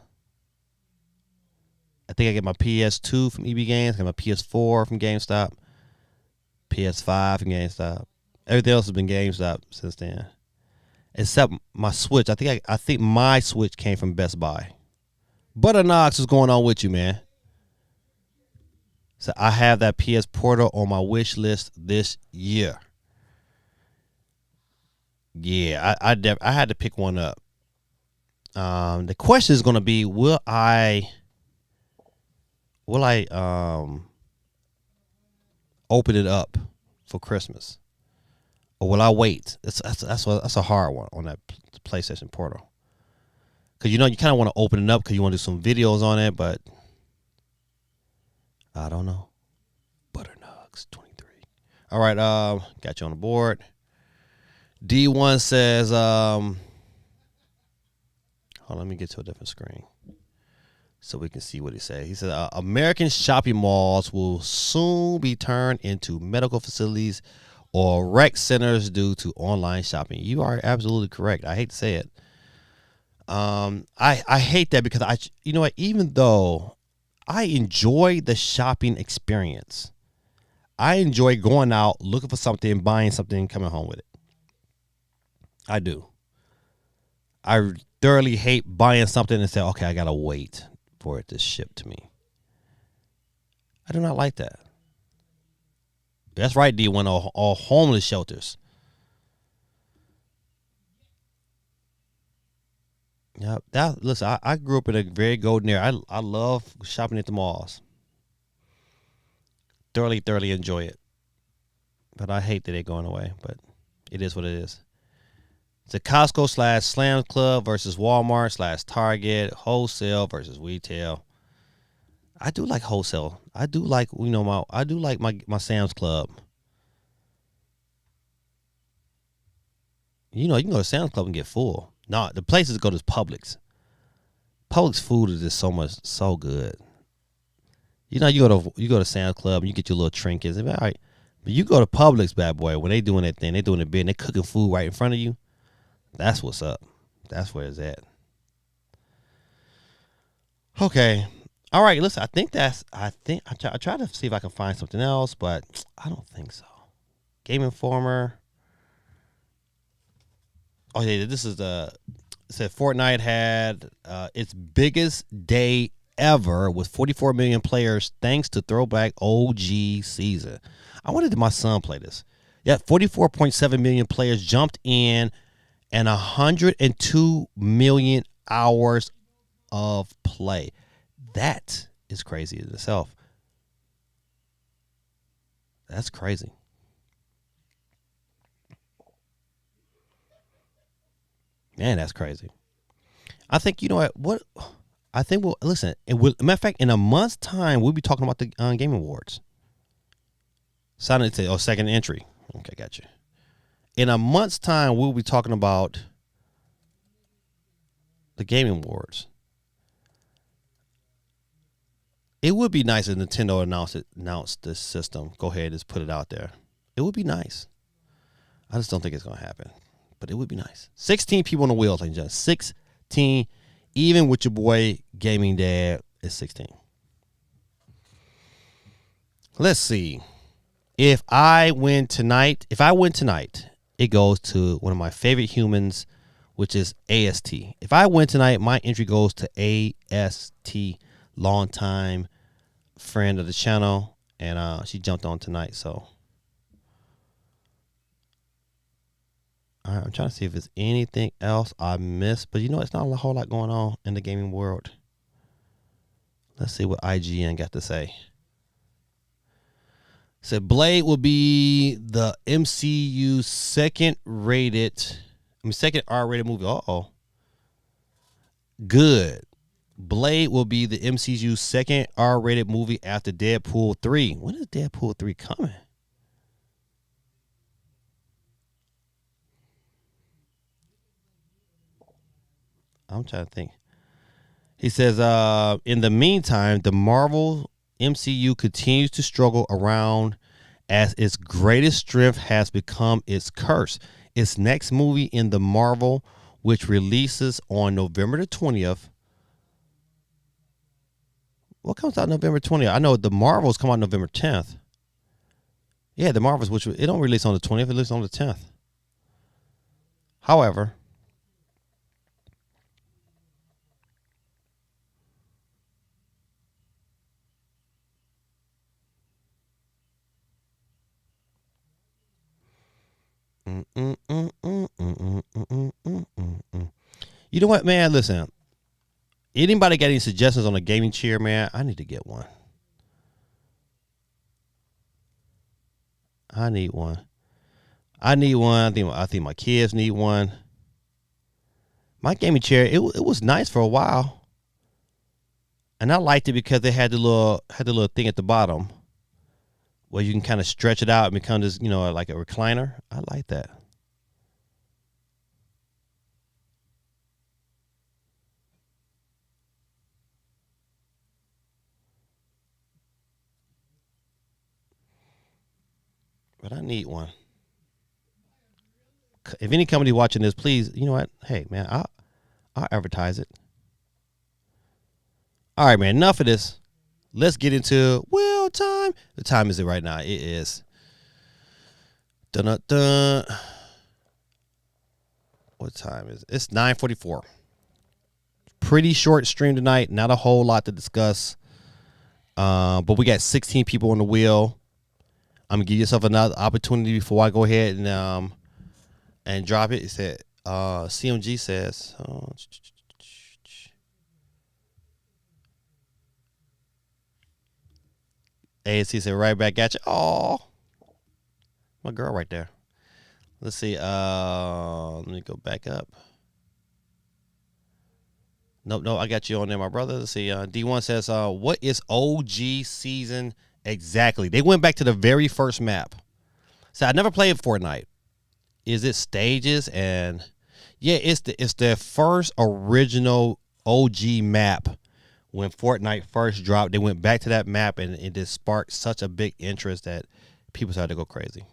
I think I get my PS2 from EB Games. I got my PS4 from GameStop. PS5 from GameStop. Everything else has been GameStop since then, except my Switch. I think my Switch came from Best Buy. Butter Knox, what's going on with you, man? So I have that PS Portal on my wish list this year. Yeah, I had to pick one up. The question is going to be, will I open it up for Christmas, or will I wait? That's a hard one on that PlayStation Portal, because you kind of want to open it up because you want to do some videos on it, but I don't know. Butternugs 23. All right, got you on the board. D1 says, hold on, let me get to a different screen so we can see what he said. He said, American shopping malls will soon be turned into medical facilities or rec centers due to online shopping. You are absolutely correct. I hate to say it. I hate that because you know what, even though I enjoy the shopping experience, I enjoy going out, looking for something, buying something, and coming home with it. I do. I thoroughly hate buying something and say, okay, I got to wait for it to ship to me. I do not like that. That's right, D1, all homeless shelters. Yeah, listen, I grew up in a very golden era. I love shopping at the malls. Thoroughly enjoy it. But I hate that they're going away. But it is what it is. It's a Costco / Slam Club versus Walmart / Target, wholesale versus retail. I do like wholesale. I do like my Sam's Club. You can go to Sam's Club and get full. No, the places to go to Publix. Publix food is just so good. You go to Sam's Club and you get your little trinkets. All right. But you go to Publix, bad boy, when they doing that thing, they doing it big and they cooking food right in front of you. That's what's up. That's where it's at. Okay. All right. Listen, I try to see if I can find something else, but I don't think so. Game Informer. Oh yeah, this is it said Fortnite had its biggest day ever with 44 million players thanks to throwback OG season. I wonder did my son play this? Yeah, 44.7 million players jumped in and 102 million hours of play. That is crazy in itself. That's crazy. Man, that's crazy. I think, you know what? I think we'll listen. Matter of fact, in a month's time, we'll be talking about the Game Awards. Signing to second entry. Okay, got you. In a month's time, we'll be talking about the Game Awards. It would be nice if Nintendo announced this system. Go ahead, just put it out there. It would be nice. I just don't think it's going to happen. but it would be nice. 16 people on the wheels, ladies and gentlemen. 16, even with your boy Gaming Dad, is 16. Let's see. If I win tonight, it goes to one of my favorite humans, which is AST. If I win tonight, my entry goes to AST, longtime friend of the channel, and she jumped on tonight. So, all right, I'm trying to see if there's anything else I missed, but it's not a whole lot going on in the gaming world. Let's see what IGN got to say. Said Blade will be the MCU's second R-rated movie. Good. Blade will be the MCU's second R-rated movie after Deadpool 3. When is Deadpool 3 coming? I'm trying to think. He says, in the meantime, the Marvel MCU continues to struggle around as its greatest strength has become its curse. Its next movie in the Marvel, which releases on November the 20th. What comes out November 20th? I know the Marvels come out November 10th. Yeah, the Marvels, which it don't release on the 20th, it releases on the 10th. However, you know what, man? Listen, anybody got any suggestions on a gaming chair, man? I need to get one. I need one. I think my kids need one. My gaming chair, it was nice for a while, and I liked it because they had the little thing at the bottom where you can kind of stretch it out and become this, like a recliner. I like that. But I need one. If any company watching this, please, you know what? Hey, man, I'll advertise it. All right, man, enough of this. Let's get into wheel time. The time is it right now? It is. Dun-dun-dun. What time is it? It's 9:44. Pretty short stream tonight. Not a whole lot to discuss. But we got 16 people on the wheel. I'm gonna give yourself another opportunity before I go ahead and drop it. It said CMG says ASC said right back at you. Oh, my girl right there. Let's see. Let me go back up. Nope, I got you on there, my brother. Let's see. D1 says, what is OG season exactly? They went back to the very first map. So I never played Fortnite. Is it stages? And yeah, it's their first original OG map. When Fortnite first dropped, they went back to that map, and it just sparked such a big interest that people started to go crazy.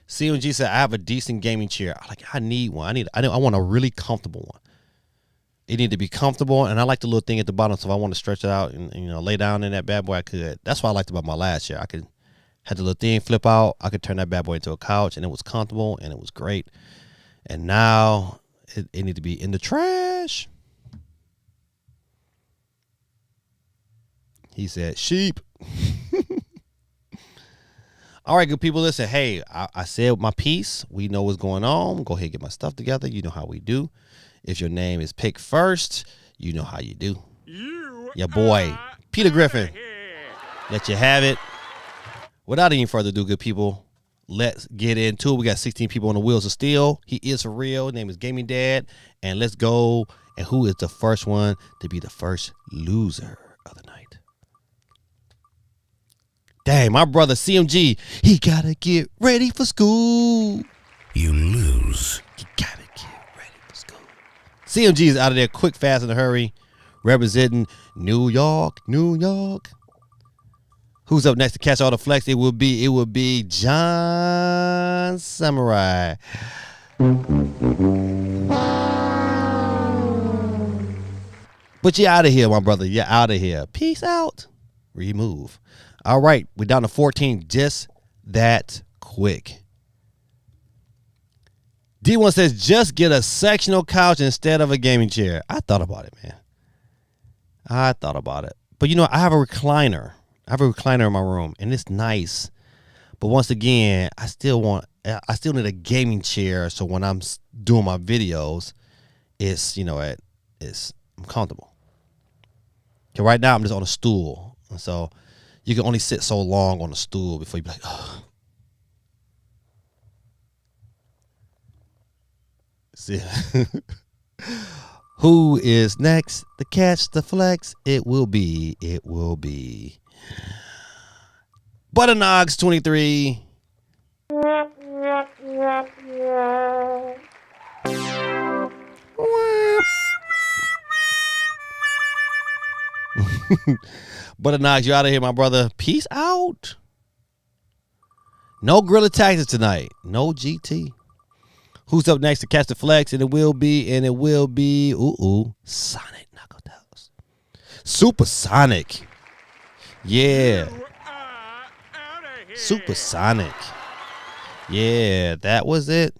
CMG said, I have a decent gaming chair. I need one. I want a really comfortable one. It need to be comfortable, and I like the little thing at the bottom, so if I want to stretch it out and lay down in that bad boy, I could. That's what I liked about my last chair. I could had the little thing flip out. I could turn that bad boy into a couch, and it was comfortable, and it was great. And now it need to be in the trash. He said, sheep. All right, good people. Listen, hey, I said my piece. We know what's going on. Go ahead and get my stuff together. You know how we do. If your name is picked first, you know how you do. Your boy, Peter Griffin. Let you have it. Without any further ado, good people, let's get into it. We got 16 people on the wheels of steel. He is for real. His name is Gaming Dad. And let's go. And who is the first one to be the first loser of the night? Dang, my brother CMG, he gotta get ready for school. You lose. You gotta get ready for school. CMG is out of there quick, fast, in a hurry, representing New York, New York. Who's up next to catch all the flex? It will be John Samurai. But you're out of here, my brother. You're out of here. Peace out. Remove. All right. We're down to 14 just that quick. D1 says, just get a sectional couch instead of a gaming chair. I thought about it, man. I thought about it. But, you know, I have a recliner. In my room, and it's nice. But once again, I still need a gaming chair, so when I'm doing my videos, it's, you know, I'm comfortable. Okay, right now I'm just on a stool, and so you can only sit so long on a stool before you be like, oh. See, who is next to catch the flex? It will be Butternogs 23. Butternogs, you out of here, my brother. Peace out. No Gorilla Tactics tonight. No GT. Who's up next to catch the flex? And it will be, Sonic Knuckle Toes. Supersonic. Yeah. Supersonic. Yeah, that was it.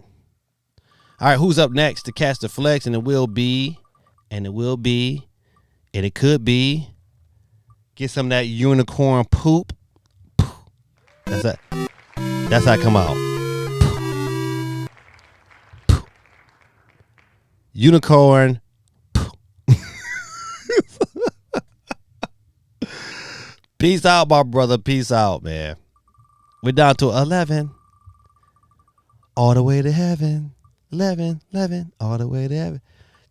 All right, who's up next to catch the flex? And it will be, and it could be. Get some of that unicorn poop. That's how it come out. Unicorn. Peace out, my brother. Peace out, man. We're down to 11. All the way to heaven. 11, all the way to heaven.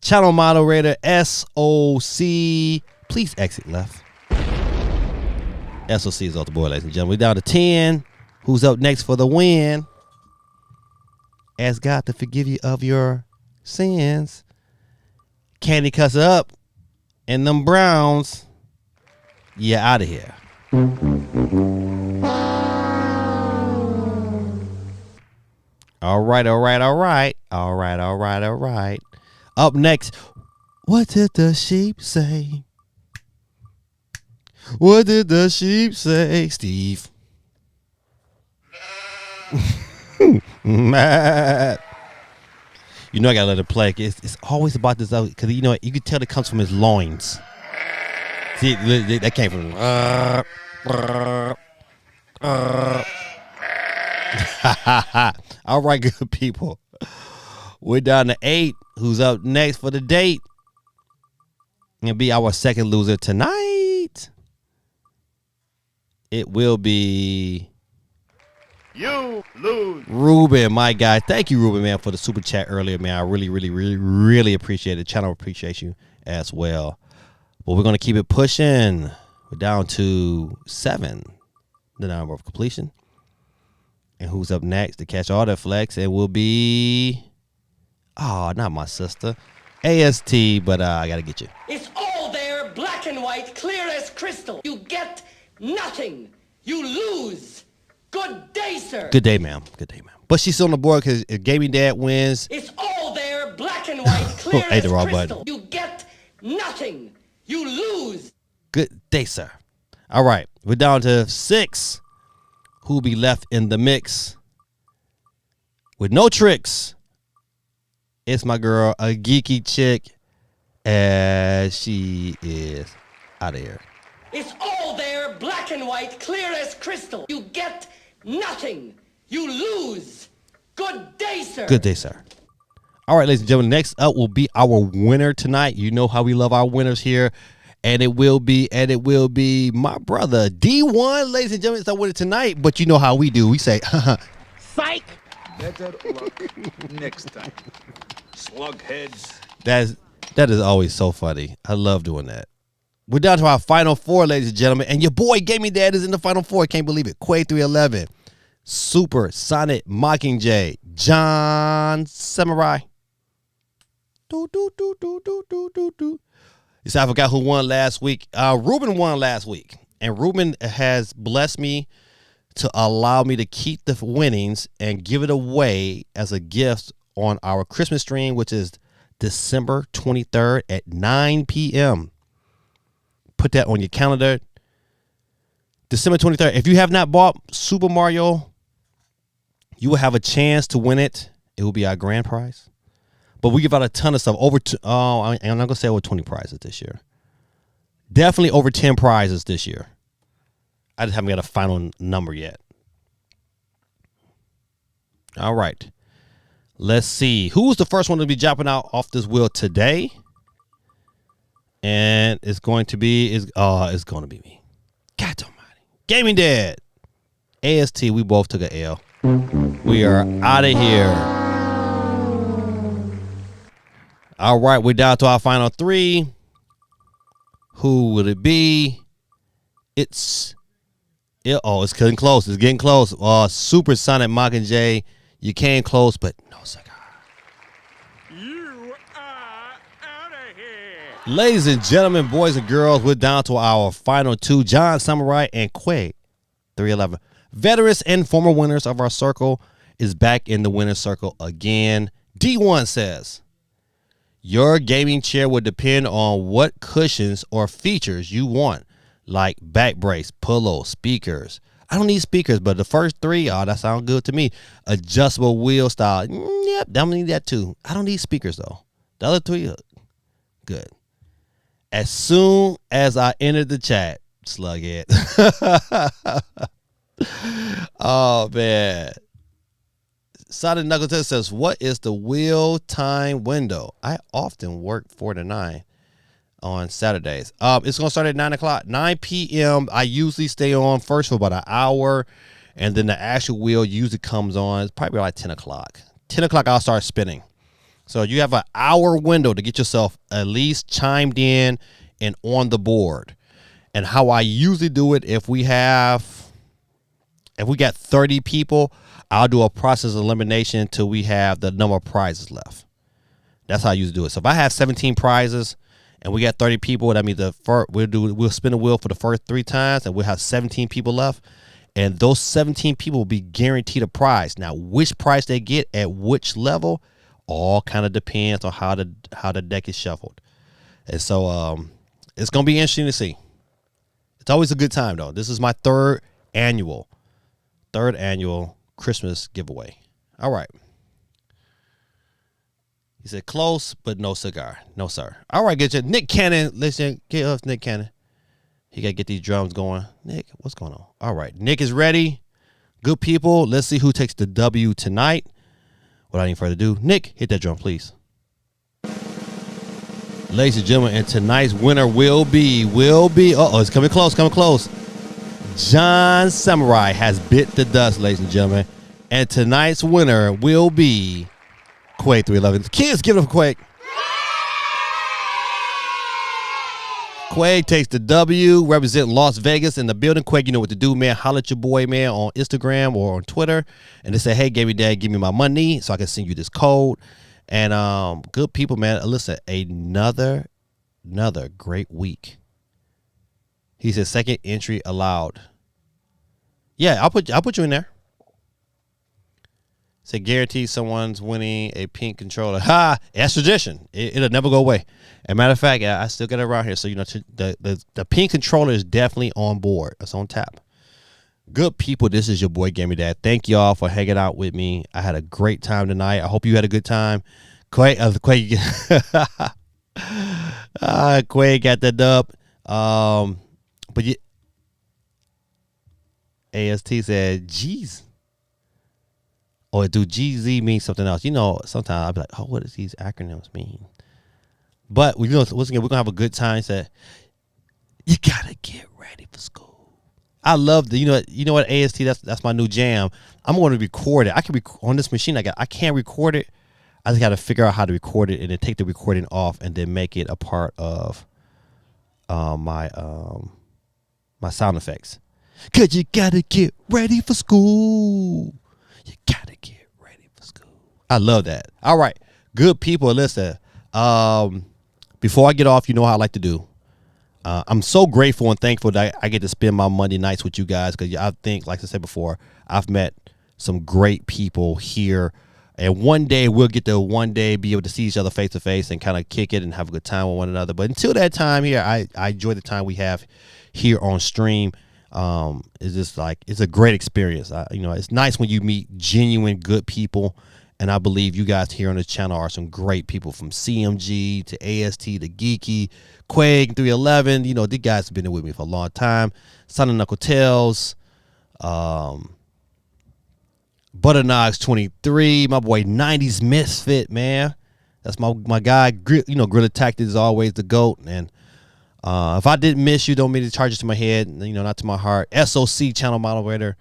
Channel moderator SOC. Please exit left. SOC is off the board, ladies and gentlemen. We're down to 10. Who's up next for the win? Ask God to forgive you of your sins. Candy cuss up. And them Browns. Yeah, out of here. All right. Up next, what did the sheep say? What did the sheep say, Steve? Matt. You know I gotta let it play. It's always about this, because you know you can tell it comes from his loins. See, that came from. All right, good people. We're down to 8. Who's up next for the date? It'll be our second loser tonight. It will be. You lose. Ruben, my guy. Thank you, Ruben, man, for the super chat earlier, man. I really appreciate it. Channel appreciates you as well. But we're going to keep it pushing. We're down to 7, the number of completion. And who's up next to catch all the flex? It will be, not my sister, AST, but I got to get you. It's all there, black and white, clear as crystal. You get nothing. You lose. Good day, sir. Good day, ma'am. But she's still on the board because if Gaming Dad wins. It's all there, black and white, clear as the wrong crystal. button. You get nothing. You lose. Good day, sir. All right. We're down to 6. Who'll be left in the mix with no tricks? It's my girl, a geeky chick, as she is out of here. It's all there, black and white, clear as crystal. You get nothing. You lose. Good day, sir. Good day, sir. All right, ladies and gentlemen, next up will be our winner tonight. You know how we love our winners here. And it will be my brother, D1, ladies and gentlemen. It's our winner tonight. But you know how we do. We say, Psych. Better luck next time. Slug heads. That is always so funny. I love doing that. We're down to our final 4, ladies and gentlemen. And your boy, Gaming Dad, is in the final 4. I can't believe it. Quay 311. Super Sonic Mockingjay. John Samurai. You see, I forgot who won last week. Ruben won last week. And Ruben has blessed me to allow me to keep the winnings and give it away as a gift on our Christmas stream, which is December 23rd at 9 p.m. Put that on your calendar. December 23rd. If you have not bought Super Mario, you will have a chance to win it. It will be our grand prize. But we give out a ton of stuff. I'm not going to say over 20 prizes this year. Definitely over 10 prizes this year. I just haven't got a final number yet. All right. Let's see. Who's the first one to be dropping out off this wheel today? And it's going to be me. God almighty. Gaming Dad. AST, we both took an L. We are out of here. All right, we're down to our final three. Who will it be? It's getting close. It's getting close. Supersonic Mockingjay. You came close, but no cigar. You are out of here. Ladies and gentlemen, boys and girls, we're down to our final two. John Samurai and Quay 311. Veterans and former winners of our circle is back in the winner's circle again. D1 says, your gaming chair will depend on what cushions or features you want, like back brace, pillow, speakers. I don't need speakers, but the first three, that sounds good to me. Adjustable wheel style. Yep, I need that too. I don't need speakers though. The other three, good. As soon as I entered the chat, Slughead. Oh man. Sonic Knuckles says, what is the wheel time window? I often work 4 to 9 on Saturdays. It's gonna start at 9 o'clock. 9 p.m. I usually stay on first for about an hour, and then the actual wheel usually comes on. It's probably like 10 o'clock. 10 o'clock I'll start spinning. So you have an hour window to get yourself at least chimed in and on the board. And how I usually do it, if we got 30 people, I'll do a process of elimination until we have the number of prizes left. That's how I usually do it. So if I have 17 prizes and we got 30 people, that means we'll spin the wheel for the first 3 times, and we'll have 17 people left. And those 17 people will be guaranteed a prize. Now, which prize they get at which level all kind of depends on how the deck is shuffled. And so it's gonna be interesting to see. It's always a good time though. This is my third annual Christmas giveaway. All right. He said close, but no cigar. No, sir. All right, get you. Nick Cannon. Listen, get us Nick Cannon. He got to get these drums going. Nick, what's going on? All right. Nick is ready. Good people. Let's see who takes the W tonight. Without any further ado, Nick, hit that drum, please. Ladies and gentlemen, and tonight's winner will be, it's coming close. John Samurai has bit the dust, ladies and gentlemen. And tonight's winner will be Quake 311. Kids, give it up for Quake. Quake takes the W, representing Las Vegas in the building. Quake, you know what to do, man. Holler at your boy, man, on Instagram or on Twitter. And they say, hey, Gaming Dad, give me my money so I can send you this code. And good people, man. Listen, another great week. He said second entry allowed. Yeah, I'll put you in there. Say guarantee someone's winning a pink controller. Ha! That's tradition. It'll never go away. As a matter of fact, I still got it around here. So you know the pink controller is definitely on board. It's on tap. Good people, this is your boy Gaming Dad. Thank y'all for hanging out with me. I had a great time tonight. I hope you had a good time. Quay got the dub. But AST said, geez. Or do GZ mean something else? You know, sometimes I'll be like, oh, what does these acronyms mean? But once again, we're gonna have a good time. Said, you gotta get ready for school. I love the, you know what, AST, that's my new jam. I'm going to record it. I can on this machine. I can't record it. I just got to figure out how to record it and then take the recording off and then make it a part of my sound effects. Cause you gotta get ready for school. You gotta get ready for school. I love that. All right, good people, listen. Before I get off, you know how I like to do. I'm so grateful and thankful that I get to spend my Monday nights with you guys, because I think, like I said before, I've met some great people here And one day we'll get to be able to see each other face to face and kind of kick it and have a good time with one another. But until that time here, I enjoy the time we have here on stream. It's just like, it's a great experience. It's nice when you meet genuine good people. And I believe you guys here on this channel are some great people, from CMG to AST to Geeky, Quake 311. These guys have been there with me for a long time. Son of Knuckle Tales, Butternox 23, my boy 90s Misfit, man. That's my guy. Gorilla Tactics is always the GOAT. And if I didn't miss you, don't mean to charge it to my head, not to my heart. SOC channel moderator.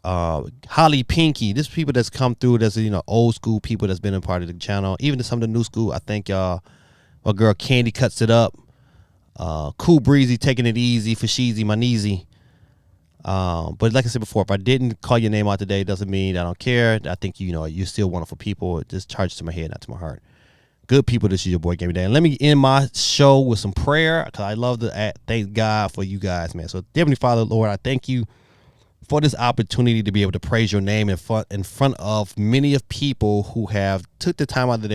Holly Pinky, this people that's come through, that's old school people that's been a part of the channel, even to some of the new school. I thank y'all. My girl Candy Cuts It Up, Cool Breezy, Taking It Easy, Fashizi, Manizi. But like I said before, if I didn't call your name out today, it doesn't mean I don't care. I think you're still wonderful people. Just charge it to my head, not to my heart. Good people. This is your boy Gaming Dad. And let me end my show with some prayer, because I love to thank God for you guys, man. So Heavenly Father, Lord, I thank you for this opportunity to be able to praise your name in front of many of people who have took the time out of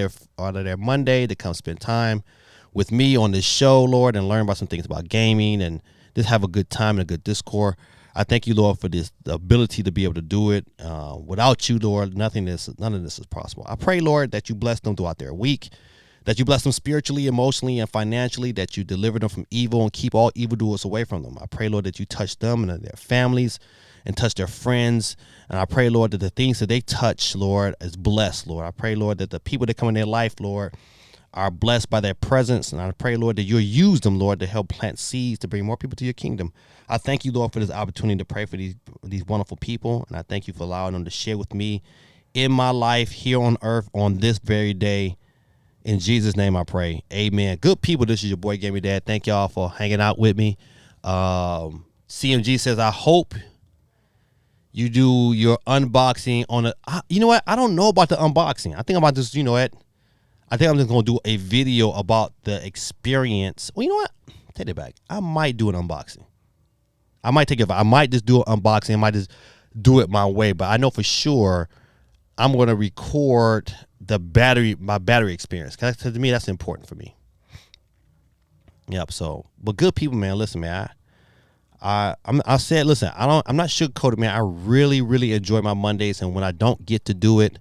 their Monday to come spend time with me on this show, Lord, and learn about some things about gaming and just have a good time and a good discourse. I thank you, Lord, for the ability to be able to do it. Without you, Lord, none of this is possible. I pray, Lord, that you bless them throughout their week, that you bless them spiritually, emotionally, and financially, that you deliver them from evil and keep all evildoers away from them. I pray, Lord, that you touch them and their families and touch their friends. And I pray, Lord, that the things that they touch, Lord, is blessed, Lord. I pray, Lord, that the people that come in their life, Lord, are blessed by their presence. And I pray, Lord, that you'll use them, Lord, to help plant seeds to bring more people to your kingdom. I thank you, Lord, for this opportunity to pray for these wonderful people. And I thank you for allowing them to share with me in my life here on earth on this very day. In Jesus' name I pray. Amen. Good people, this is your boy Gaming Dad. Thank y'all for hanging out with me. CMG says, I hope you do your unboxing on a. You know what? I don't know about the unboxing. I think I'm about to just, I think I'm just going to do a video about the experience. Well, you know what? Take it back. I might do an unboxing. I might just do an unboxing. I might just do it my way. But I know for sure I'm going to record my battery experience. Because to me, that's important for me. Yep. So, but good people, man. Listen, man. I said, listen, I'm not sugarcoating, man. I really, really enjoy my Mondays, and when I don't get to do it,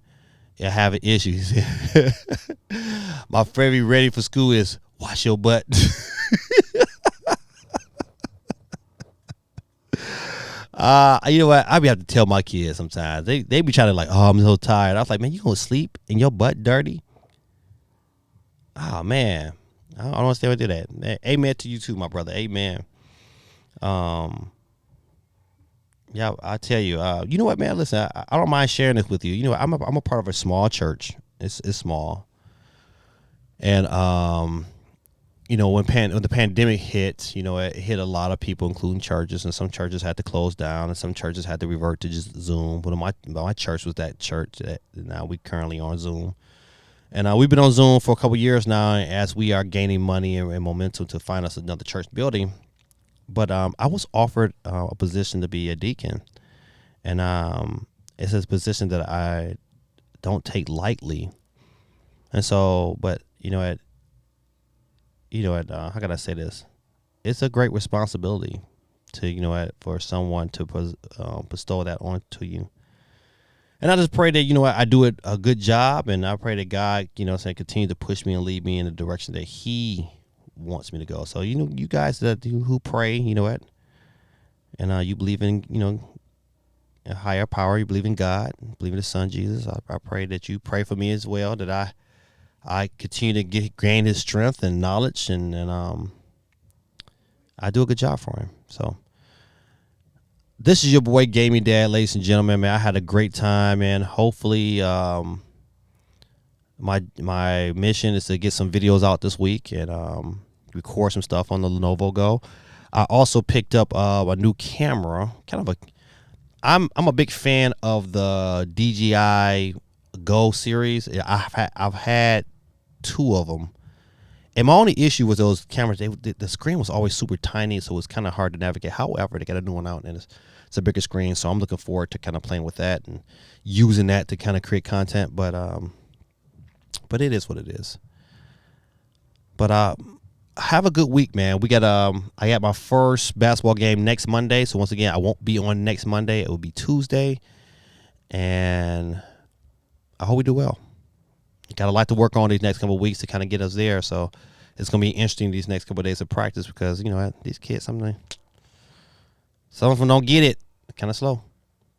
I have issues. My favorite ready for school is wash your butt. You know what? I be have to tell my kids sometimes. They be trying to like, oh, I'm so tired. I was like, man, you gonna sleep and your butt dirty? Oh man, I don't understand what to do that. Amen to you too, my brother. Amen. Yeah, I tell you, you know what, man, listen, I don't mind sharing this with you. I'm a part of a small church. It's small. And, when the pandemic hit, it hit a lot of people, including churches, and some churches had to close down and some churches had to revert to just Zoom. But my church was that church that now we currently on Zoom. And we've been on Zoom for a couple years now as we are gaining money and momentum to find us another church building. But I was offered a position to be a deacon, and it's a position that I don't take lightly. And so, but how can I say this? It's a great responsibility to for someone to bestow that onto you. And I just pray that I do it a good job, and I pray that God continue to push me and lead me in the direction that He wants me to go. So you guys who pray, and you believe in a higher power, you believe in God, believe in His Son Jesus. I pray that you pray for me as well, that I continue to gain His strength and knowledge, and I do a good job for Him. So this is your boy Gaming Dad, ladies and gentlemen. Man, I had a great time, man. Hopefully my mission is to get some videos out this week and record some stuff on the Lenovo Go. I also picked up a new camera. I'm a big fan of the DJI Go series. I've had two of them, And my only issue was those cameras. The screen was always super tiny, so it was kind of hard to navigate. However, they got a new one out, and it's a bigger screen, so I'm looking forward to kind of playing with that and using that to kind of create content. But it is what it is. But have a good week, man. We got I got my first basketball game next Monday, so once again, I won't be on next Monday. It will be Tuesday, and I hope we do well. Got a lot to work on these next couple of weeks to kind of get us there. So it's going to be interesting these next couple of days of practice because, you know, these kids, some of them don't get it. Kind of slow.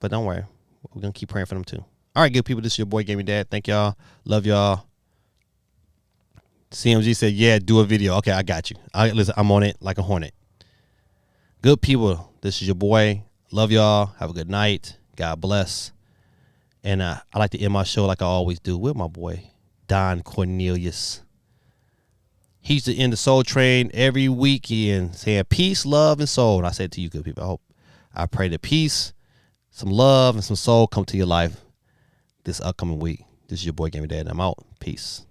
But don't worry. We're going to keep praying for them too. All right, good people. This is your boy, Gaming Dad. Thank y'all. Love y'all. CMG said, yeah, do a video. Okay, I got you. Listen, I'm on it like a hornet. Good people. This is your boy. Love y'all. Have a good night. God bless. And I like to end my show like I always do with my boy, Don Cornelius. He used to end the Soul Train every weekend saying peace, love, and soul. And I said to you, good people, I pray that peace, some love, and some soul come to your life this upcoming week. This is your boy, Gaming Dad, and I'm out. Peace.